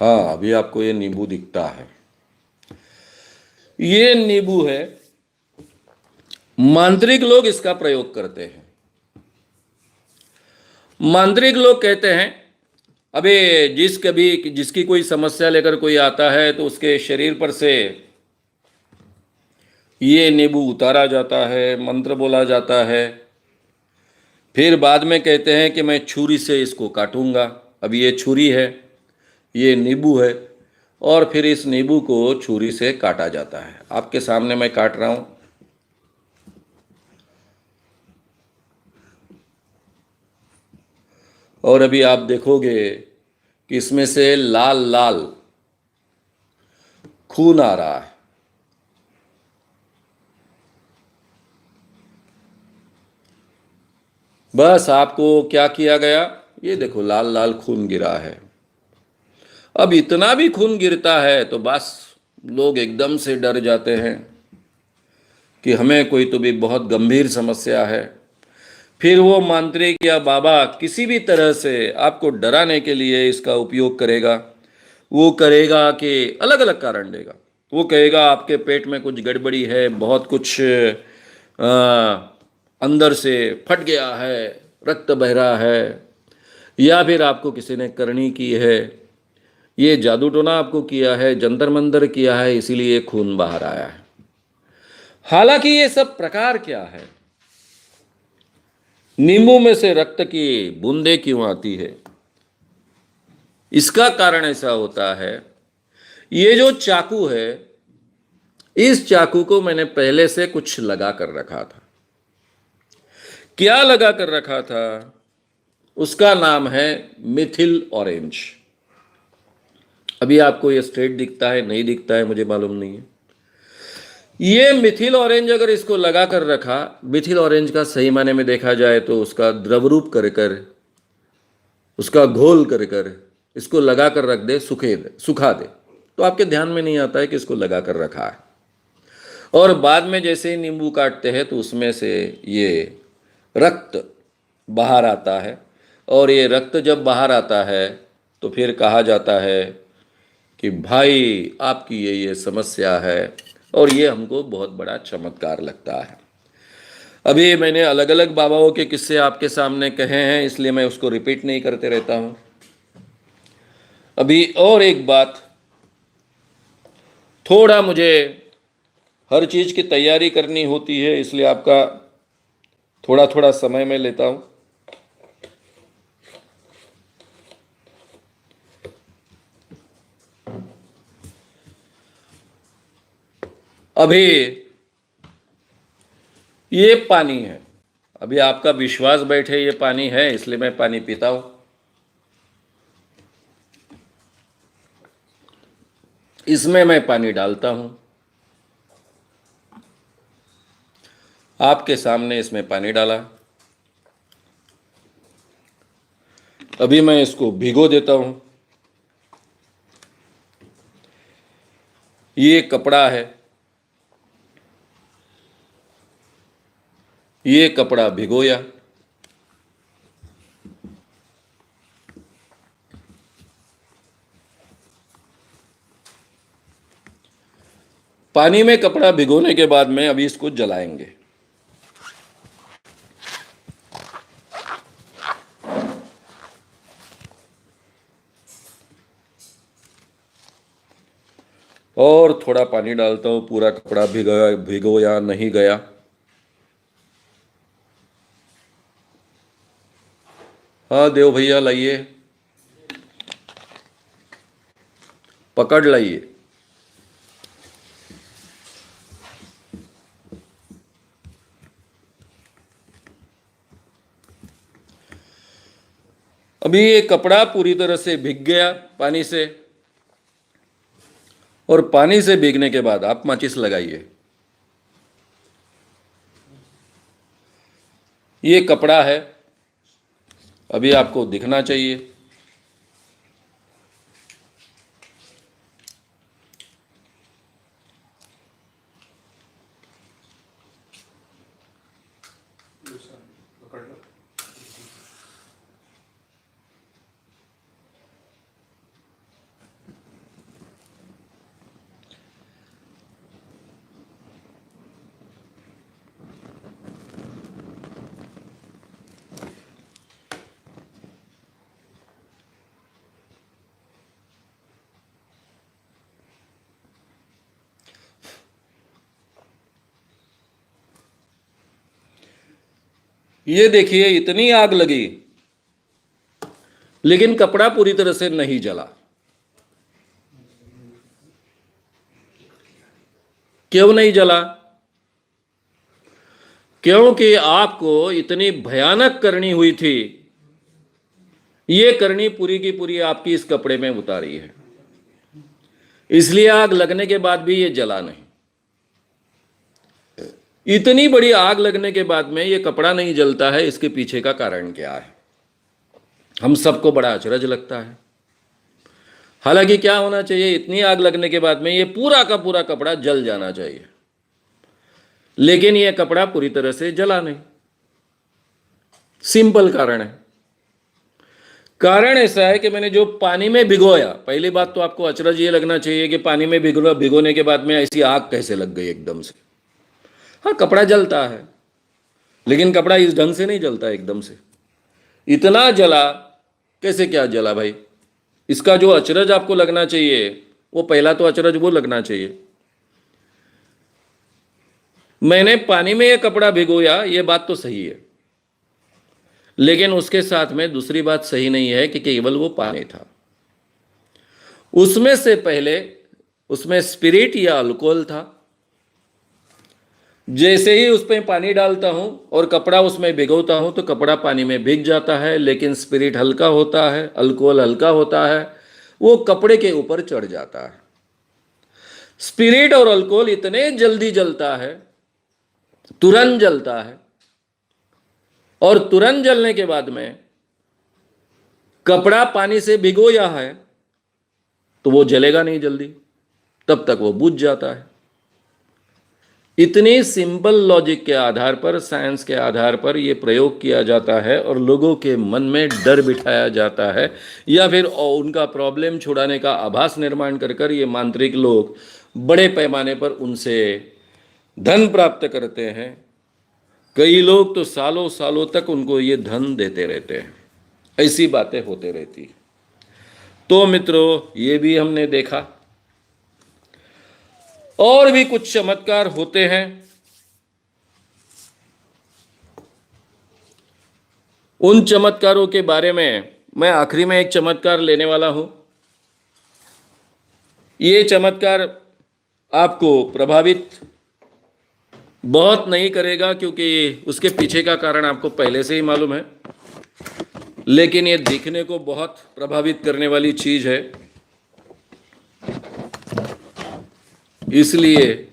हाँ अभी आपको ये नींबू दिखता है। ये नींबू है, मांत्रिक लोग इसका प्रयोग करते हैं। मांत्रिक लोग कहते हैं अबे जिसकी कोई समस्या लेकर कोई आता है तो उसके शरीर पर से ये नींबू उतारा जाता है, मंत्र बोला जाता है, फिर बाद में कहते हैं कि मैं छुरी से इसको काटूंगा। अब ये छुरी है, ये नींबू है, और फिर इस नींबू को छुरी से काटा जाता है। आपके सामने मैं काट रहा हूं। और अभी आप देखोगे कि इसमें से लाल लाल खून आ रहा है। बस आपको क्या किया गया, ये देखो लाल लाल खून गिरा है। अब इतना भी खून गिरता है तो बस लोग एकदम से डर जाते हैं कि हमें कोई तो भी बहुत गंभीर समस्या है। फिर वो मांत्रिक या बाबा किसी भी तरह से आपको डराने के लिए इसका उपयोग करेगा। वो करेगा कि अलग अलग कारण देगा। वो कहेगा आपके पेट में कुछ गड़बड़ी है, बहुत कुछ अंदर से फट गया है, रक्त बह रहा है, या फिर आपको किसी ने करनी की है, ये जादू टोना आपको किया है, जंतर मंतर किया है, इसीलिए खून बाहर आया है। हालांकि ये सब प्रकार क्या है, नींबू में से रक्त की बूंदें क्यों आती है, इसका कारण ऐसा होता है, ये जो चाकू है, इस चाकू को मैंने पहले से कुछ लगा कर रखा था। क्या लगा कर रखा था? उसका नाम है मिथिल ऑरेंज। अभी आपको ये स्ट्रेट दिखता है, नहीं दिखता है मुझे मालूम नहीं है। ये मिथिल ऑरेंज अगर इसको लगा कर रखा, मिथिल ऑरेंज का सही माने में देखा जाए तो उसका द्रव रूप कर कर, उसका घोल कर कर इसको लगा कर रख दे, सुखा दे, तो आपके ध्यान में नहीं आता है कि इसको लगा कर रखा है। और बाद में जैसे ही नींबू काटते हैं तो उसमें से ये रक्त बाहर आता है। और ये रक्त जब बाहर आता है तो फिर कहा जाता है कि भाई आपकी ये समस्या है, और ये हमको बहुत बड़ा चमत्कार लगता है। अभी मैंने अलग अलग बाबाओं के किस्से आपके सामने कहे हैं, इसलिए मैं उसको रिपीट नहीं करते रहता हूं। अभी और एक बात थोड़ा मुझे हर चीज़ की तैयारी करनी होती है, इसलिए आपका थोड़ा थोड़ा समय मैं लेता हूँ। अभी ये पानी है, अभी आपका विश्वास बैठे ये पानी है, इसलिए मैं पानी पीता हूं। इसमें मैं पानी डालता हूं, आपके सामने इसमें पानी डाला। अभी मैं इसको भिगो देता हूं। ये कपड़ा है, ये कपड़ा भिगोया। पानी में कपड़ा भिगोने के बाद में अभी इसको जलाएंगे। और थोड़ा पानी डालता हूं, पूरा कपड़ा भिगोया नहीं गया। हाँ देव भैया लाइए, पकड़ लाइए। अभी ये कपड़ा पूरी तरह से भीग गया पानी से, और पानी से भीगने के बाद आप माचिस लगाइए। ये कपड़ा है, अभी आपको दिखना चाहिए। ये देखिए इतनी आग लगी, लेकिन कपड़ा पूरी तरह से नहीं जला। क्यों नहीं जला? क्योंकि आपको इतनी भयानक करनी हुई थी, ये करनी पूरी की पूरी आपकी इस कपड़े में उतारी है, इसलिए आग लगने के बाद भी ये जला नहीं। इतनी बड़ी आग लगने के बाद में ये कपड़ा नहीं जलता है, इसके पीछे का कारण क्या है? हम सबको बड़ा अचरज लगता है। हालांकि क्या होना चाहिए, इतनी आग लगने के बाद में ये पूरा का पूरा कपड़ा जल जाना चाहिए, लेकिन ये कपड़ा पूरी तरह से जला नहीं। सिंपल कारण है। कारण ऐसा है कि मैंने जो पानी में भिगोया, पहली बात तो आपको अचरज ये लगना चाहिए कि पानी में भिगोने के बाद में ऐसी आग कैसे लग गई एकदम से। हाँ, कपड़ा जलता है, लेकिन कपड़ा इस ढंग से नहीं जलता एकदम से। इतना जला कैसे, क्या जला भाई? इसका जो अचरज आपको लगना चाहिए, वो पहला तो अचरज वो लगना चाहिए। मैंने पानी में ये कपड़ा भिगोया, ये बात तो सही है, लेकिन उसके साथ में दूसरी बात सही नहीं है कि केवल वो पानी था। उसमें से पहले उसमें स्पिरिट या अल्कोहल था। जैसे ही उसमें पानी डालता हूं और कपड़ा उसमें भिगोता हूं तो कपड़ा पानी में भीग जाता है, लेकिन स्पिरिट हल्का होता है, अल्कोहल हल्का होता है, वो कपड़े के ऊपर चढ़ जाता है। स्पिरिट और अल्कोहल इतने जल्दी जलता है, तुरंत जलता है, और तुरंत जलने के बाद में कपड़ा पानी से भिगोया है तो वो जलेगा नहीं जल्दी, तब तक वो बुझ जाता है। इतनी सिंपल लॉजिक के आधार पर, साइंस के आधार पर ये प्रयोग किया जाता है और लोगों के मन में डर बिठाया जाता है, या फिर उनका प्रॉब्लम छुड़ाने का आभास निर्माण कर कर ये मांत्रिक लोग बड़े पैमाने पर उनसे धन प्राप्त करते हैं। कई लोग तो सालों सालों तक उनको ये धन देते रहते हैं। ऐसी बातें होते रहती। तो मित्रों, ये भी हमने देखा। और भी कुछ चमत्कार होते हैं। उन चमत्कारों के बारे में मैं आखिरी में एक चमत्कार लेने वाला हूं। ये चमत्कार आपको प्रभावित बहुत नहीं करेगा, क्योंकि उसके पीछे का कारण आपको पहले से ही मालूम है, लेकिन ये देखने को बहुत प्रभावित करने वाली चीज है। इसलिए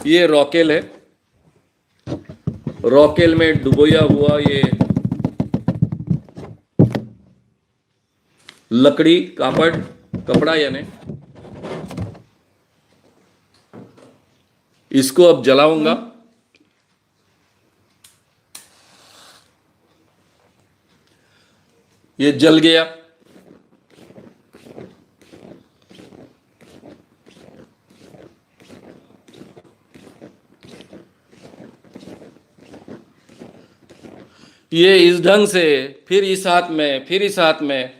ये रॉकेल है। रॉकेल में डुबोया हुआ ये लकड़ी, कापड़, कपड़ा यानी, इसको अब जलाऊंगा। ये जल गया। ये इस ढंग से, फिर इस हाथ में, फिर इस हाथ में,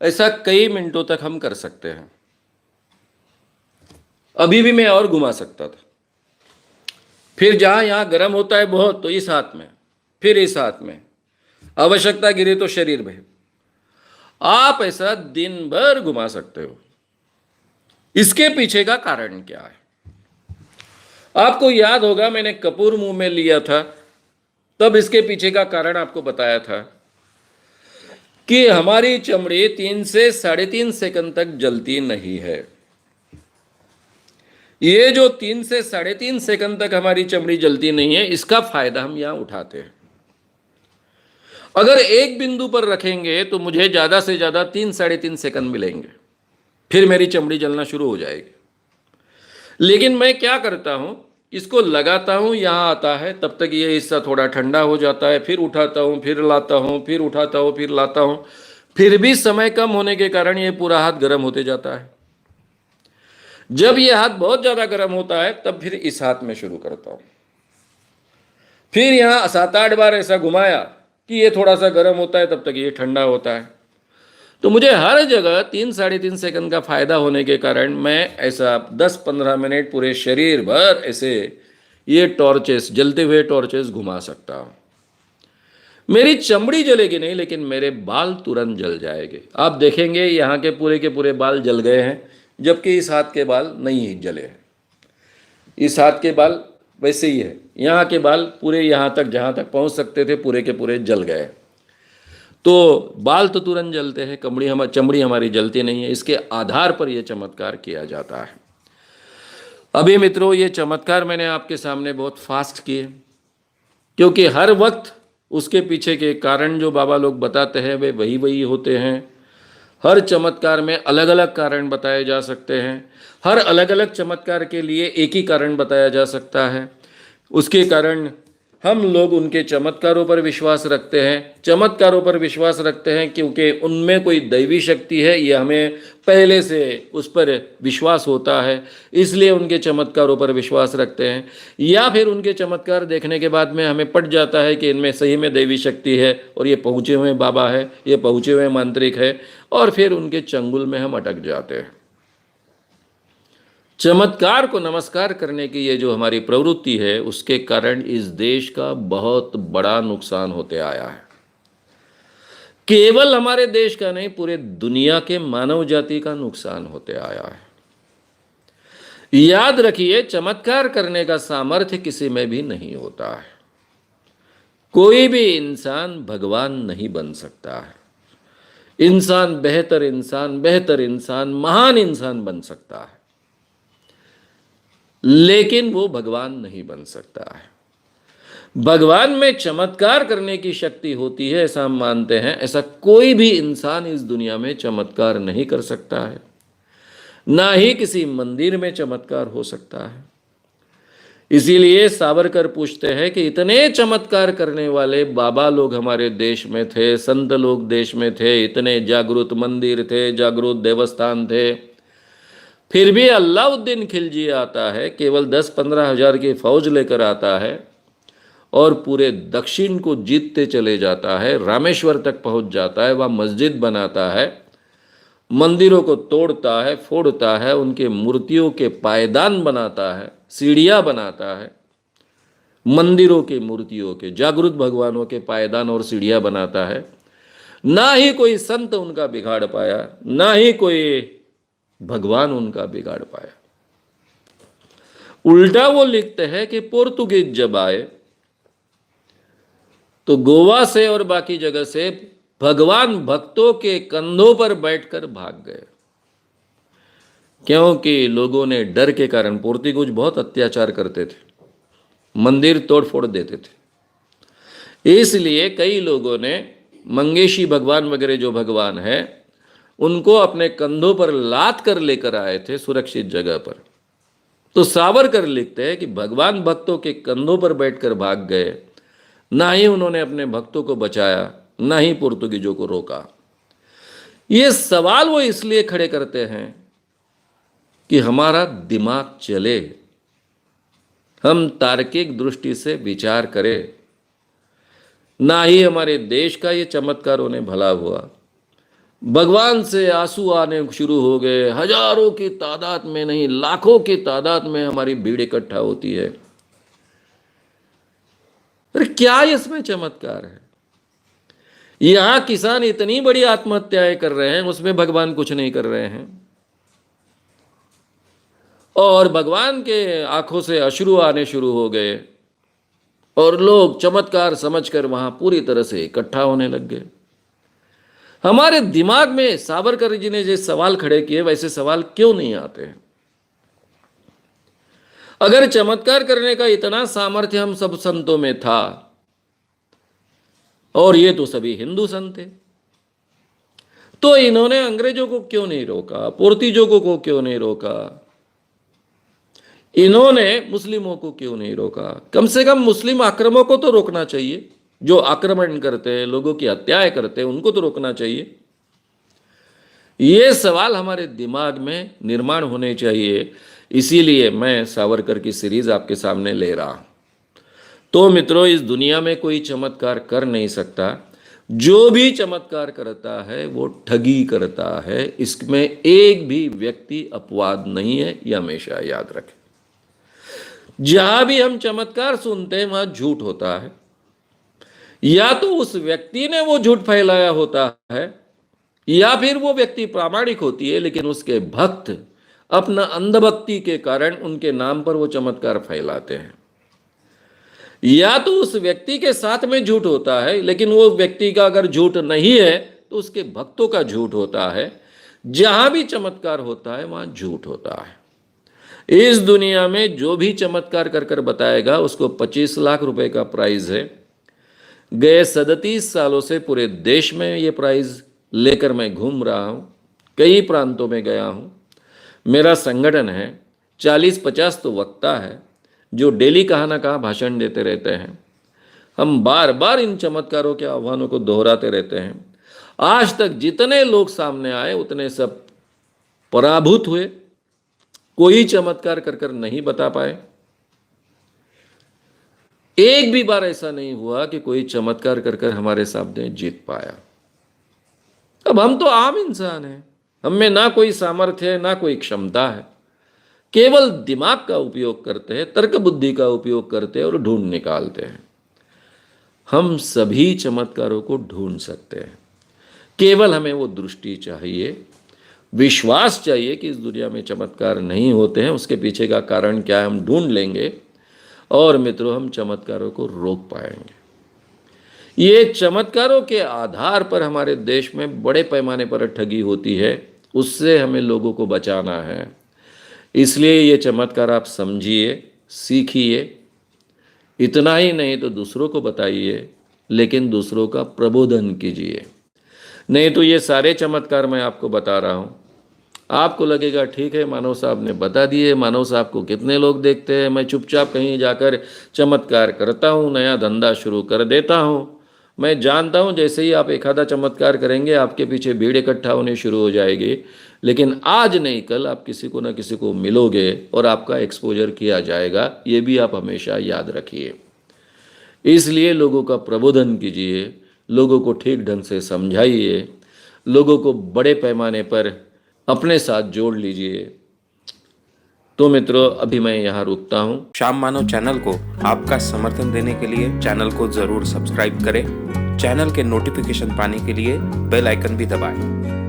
ऐसा कई मिनटों तक हम कर सकते हैं। अभी भी मैं और घुमा सकता था। फिर जहां यहां गर्म होता है बहुत, तो इस हाथ में, फिर इस हाथ में, आवश्यकता गिरे तो शरीर में। आप ऐसा दिन भर घुमा सकते हो। इसके पीछे का कारण क्या है? आपको याद होगा, मैंने कपूर मुंह में लिया था, तब इसके पीछे का कारण आपको बताया था कि हमारी चमड़ी 3 से 3.5 सेकंड तक जलती नहीं है। ये जो 3 से 3.5 सेकंड तक हमारी चमड़ी जलती नहीं है, इसका फायदा हम यहां उठाते हैं। अगर एक बिंदु पर रखेंगे तो मुझे ज्यादा से ज्यादा 3-3.5 सेकंड मिलेंगे, फिर मेरी चमड़ी जलना शुरू हो जाएगी। लेकिन मैं क्या करता हूं, इसको लगाता हूं, यहां आता है, तब तक ये हिस्सा थोड़ा ठंडा हो जाता है, फिर उठाता हूं, फिर लाता हूं, फिर उठाता हूं, फिर लाता हूं, फिर भी समय कम होने के कारण ये पूरा हाथ गर्म होते जाता है। जब ये हाथ बहुत ज्यादा गर्म होता है, तब फिर इस हाथ में शुरू करता हूं। फिर यहां 7-8 बार ऐसा घुमाया कि ये थोड़ा सा गर्म होता है, तब तक ये ठंडा होता है। तो मुझे हर जगह 3-3.5 सेकंड का फायदा होने के कारण मैं ऐसा 10-15 मिनट पूरे शरीर भर ऐसे ये टॉर्चेस, जलते हुए टॉर्चेस घुमा सकता हूं। मेरी चमड़ी जलेगी नहीं, लेकिन मेरे बाल तुरंत जल जाएंगे। आप देखेंगे यहाँ के पूरे बाल जल गए हैं, जबकि इस हाथ के बाल नहीं जले हैं। इस हाथ के बाल वैसे ही है, यहाँ के बाल पूरे यहाँ तक, जहाँ तक पहुँच सकते थे, पूरे के पूरे जल गए। तो बाल तो तुरंत जलते हैं, चमड़ी हमारी जलती नहीं है। इसके आधार पर यह चमत्कार किया जाता है। अभी मित्रों, ये चमत्कार मैंने आपके सामने बहुत फास्ट किए, क्योंकि हर वक्त उसके पीछे के कारण जो बाबा लोग बताते हैं वे वही होते हैं। हर चमत्कार में अलग अलग कारण बताए जा सकते हैं। हर अलग अलग चमत्कार के लिए एक ही कारण बताया जा सकता है। उसके कारण हम लोग उनके चमत्कारों पर विश्वास रखते हैं। चमत्कारों पर विश्वास रखते हैं क्योंकि उनमें कोई दैवी शक्ति है, ये हमें पहले से उस पर विश्वास होता है, इसलिए उनके चमत्कारों पर विश्वास रखते हैं। या फिर उनके चमत्कार देखने के बाद में हमें पट जाता है कि इनमें सही में दैवी शक्ति है और ये पहुँचे हुए बाबा है, ये पहुँचे हुए मांत्रिक है, और फिर उनके चंगुल में हम अटक जाते हैं। चमत्कार को नमस्कार करने की ये जो हमारी प्रवृत्ति है, उसके कारण इस देश का बहुत बड़ा नुकसान होते आया है। केवल हमारे देश का नहीं, पूरे दुनिया के मानव जाति का नुकसान होते आया है। याद रखिए, चमत्कार करने का सामर्थ्य किसी में भी नहीं होता है। कोई भी इंसान भगवान नहीं बन सकता है। इंसान बेहतर इंसान, महान इंसान बन सकता है, लेकिन वो भगवान नहीं बन सकता है। भगवान में चमत्कार करने की शक्ति होती है, ऐसा हम मानते हैं। ऐसा कोई भी इंसान इस दुनिया में चमत्कार नहीं कर सकता है, ना ही किसी मंदिर में चमत्कार हो सकता है। इसीलिए सावरकर पूछते हैं कि इतने चमत्कार करने वाले बाबा लोग हमारे देश में थे, संत लोग देश में थे, इतने जागृत मंदिर थे, जागृत देवस्थान थे, फिर भी अलाउद्दीन खिलजी आता है, केवल 10-15 हजार की फौज लेकर आता है और पूरे दक्षिण को जीतते चले जाता है, रामेश्वर तक पहुंच जाता है, वह मस्जिद बनाता है मंदिरों को तोड़ता है, फोड़ता है, उनके मूर्तियों के पायदान बनाता है, सीढ़ियां बनाता है, मंदिरों की मूर्तियों के, जागृत भगवानों के पायदान और सीढ़ियां बनाता है। ना ही कोई संत उनका बिगाड़ पाया, ना ही कोई भगवान उनका बिगाड़ पाया। उल्टा वो लिखते हैं कि पोर्तुगीज जब आए तो गोवा से और बाकी जगह से भगवान भक्तों के कंधों पर बैठकर भाग गए, क्योंकि लोगों ने डर के कारण, पोर्तुगीज बहुत अत्याचार करते थे, मंदिर तोड़ फोड़ देते थे, इसलिए कई लोगों ने मंगेशी भगवान वगैरह जो भगवान है उनको अपने कंधों पर लाद कर लेकर आए थे सुरक्षित जगह पर। तो सावरकर लिखते हैं कि भगवान भक्तों के कंधों पर बैठकर भाग गए, ना ही उन्होंने अपने भक्तों को बचाया, ना ही पुर्तगालियों को रोका। ये सवाल वो इसलिए खड़े करते हैं कि हमारा दिमाग चले, हम तार्किक दृष्टि से विचार करें। ना ही हमारे देश का ये चमत्कारों ने भला हुआ, भगवान से आंसू आने शुरू हो गए, हजारों की तादाद में नहीं लाखों की तादाद में हमारी भीड़ इकट्ठा होती है। अरे क्या इसमें चमत्कार है? यहां किसान इतनी बड़ी आत्महत्याएं कर रहे हैं, उसमें भगवान कुछ नहीं कर रहे हैं, और भगवान के आंखों से अश्रु आने शुरू हो गए और लोग चमत्कार समझकर वहां पूरी तरह से इकट्ठा होने लग गए। हमारे दिमाग में सावरकर जी ने जो सवाल खड़े किए वैसे सवाल क्यों नहीं आते हैं? अगर चमत्कार करने का इतना सामर्थ्य हम सब संतों में था, और ये तो सभी हिंदू संत थे, तो इन्होंने अंग्रेजों को क्यों नहीं रोका, पोर्तुगीजों को क्यों नहीं रोका, इन्होंने मुस्लिमों को क्यों नहीं रोका? कम से कम मुस्लिम आक्रमणों को तो रोकना चाहिए, जो आक्रमण करते हैं, लोगों की हत्याएं करते हैं, उनको तो रोकना चाहिए। ये सवाल हमारे दिमाग में निर्माण होने चाहिए। इसीलिए मैं सावरकर की सीरीज आपके सामने ले रहा हूं। तो मित्रों, इस दुनिया में कोई चमत्कार कर नहीं सकता, जो भी चमत्कार करता है वो ठगी करता है। इसमें एक भी व्यक्ति अपवाद नहीं है, ये हमेशा याद रखें। जहां भी हम चमत्कार सुनते हैं वहां झूठ होता है, या तो उस व्यक्ति ने वो झूठ फैलाया होता है, या फिर वो व्यक्ति प्रामाणिक होती है लेकिन उसके भक्त अपना अंधभक्ति के कारण उनके नाम पर वो चमत्कार फैलाते हैं। या तो उस व्यक्ति के साथ में झूठ होता है, लेकिन वो व्यक्ति का अगर झूठ नहीं है तो उसके भक्तों का झूठ होता है। जहां भी चमत्कार होता है वहां झूठ होता है। इस दुनिया में जो भी चमत्कार कर कर बताएगा उसको 25 लाख रुपए का प्राइज है। गए 37 सालों से पूरे देश में ये प्राइज लेकर मैं घूम रहा हूं, कई प्रांतों में गया हूं। मेरा संगठन है, 40-50 तो वक्ता है जो डेली कहाँ ना कहाँ भाषण देते रहते हैं। हम बार बार इन चमत्कारों के आह्वानों को दोहराते रहते हैं। आज तक जितने लोग सामने आए उतने सब पराभूत हुए, कोई चमत्कार कर कर नहीं बता पाए। एक भी बार ऐसा नहीं हुआ कि कोई चमत्कार कर कर हमारे सामने जीत पाया। अब हम तो आम इंसान हैं, हम में ना कोई सामर्थ्य है ना कोई क्षमता है, केवल दिमाग का उपयोग करते हैं, तर्क बुद्धि का उपयोग करते हैं और ढूंढ निकालते हैं। हम सभी चमत्कारों को ढूंढ सकते हैं, केवल हमें वो दृष्टि चाहिए, विश्वास चाहिए कि इस दुनिया में चमत्कार नहीं होते हैं। उसके पीछे का कारण क्या है हम ढूंढ लेंगे और मित्रों हम चमत्कारों को रोक पाएंगे। ये चमत्कारों के आधार पर हमारे देश में बड़े पैमाने पर ठगी होती है, उससे हमें लोगों को बचाना है। इसलिए ये चमत्कार आप समझिए, सीखिए, इतना ही नहीं तो दूसरों को बताइए, लेकिन दूसरों का प्रबोधन कीजिए। नहीं तो ये सारे चमत्कार मैं आपको बता रहा हूँ, आपको लगेगा ठीक है मानव साहब ने बता दिए, मानव साहब को कितने लोग देखते हैं, मैं चुपचाप कहीं जाकर चमत्कार करता हूँ, नया धंधा शुरू कर देता हूँ। मैं जानता हूँ जैसे ही आप एक आधा चमत्कार करेंगे आपके पीछे भीड़ इकट्ठा होने शुरू हो जाएगी, लेकिन आज नहीं कल आप किसी को ना किसी को मिलोगे और आपका एक्सपोजर किया जाएगा। ये भी आप हमेशा याद रखिए। इसलिए लोगों का प्रबोधन कीजिए, लोगों को ठीक ढंग से समझाइए, लोगों को बड़े पैमाने पर अपने साथ जोड़ लीजिए। तो मित्रों, अभी मैं यहाँ रुकता हूँ। श्याम मानव चैनल को आपका समर्थन देने के लिए चैनल को जरूर सब्सक्राइब करें। चैनल के नोटिफिकेशन पाने के लिए बेल आइकन भी दबाएं।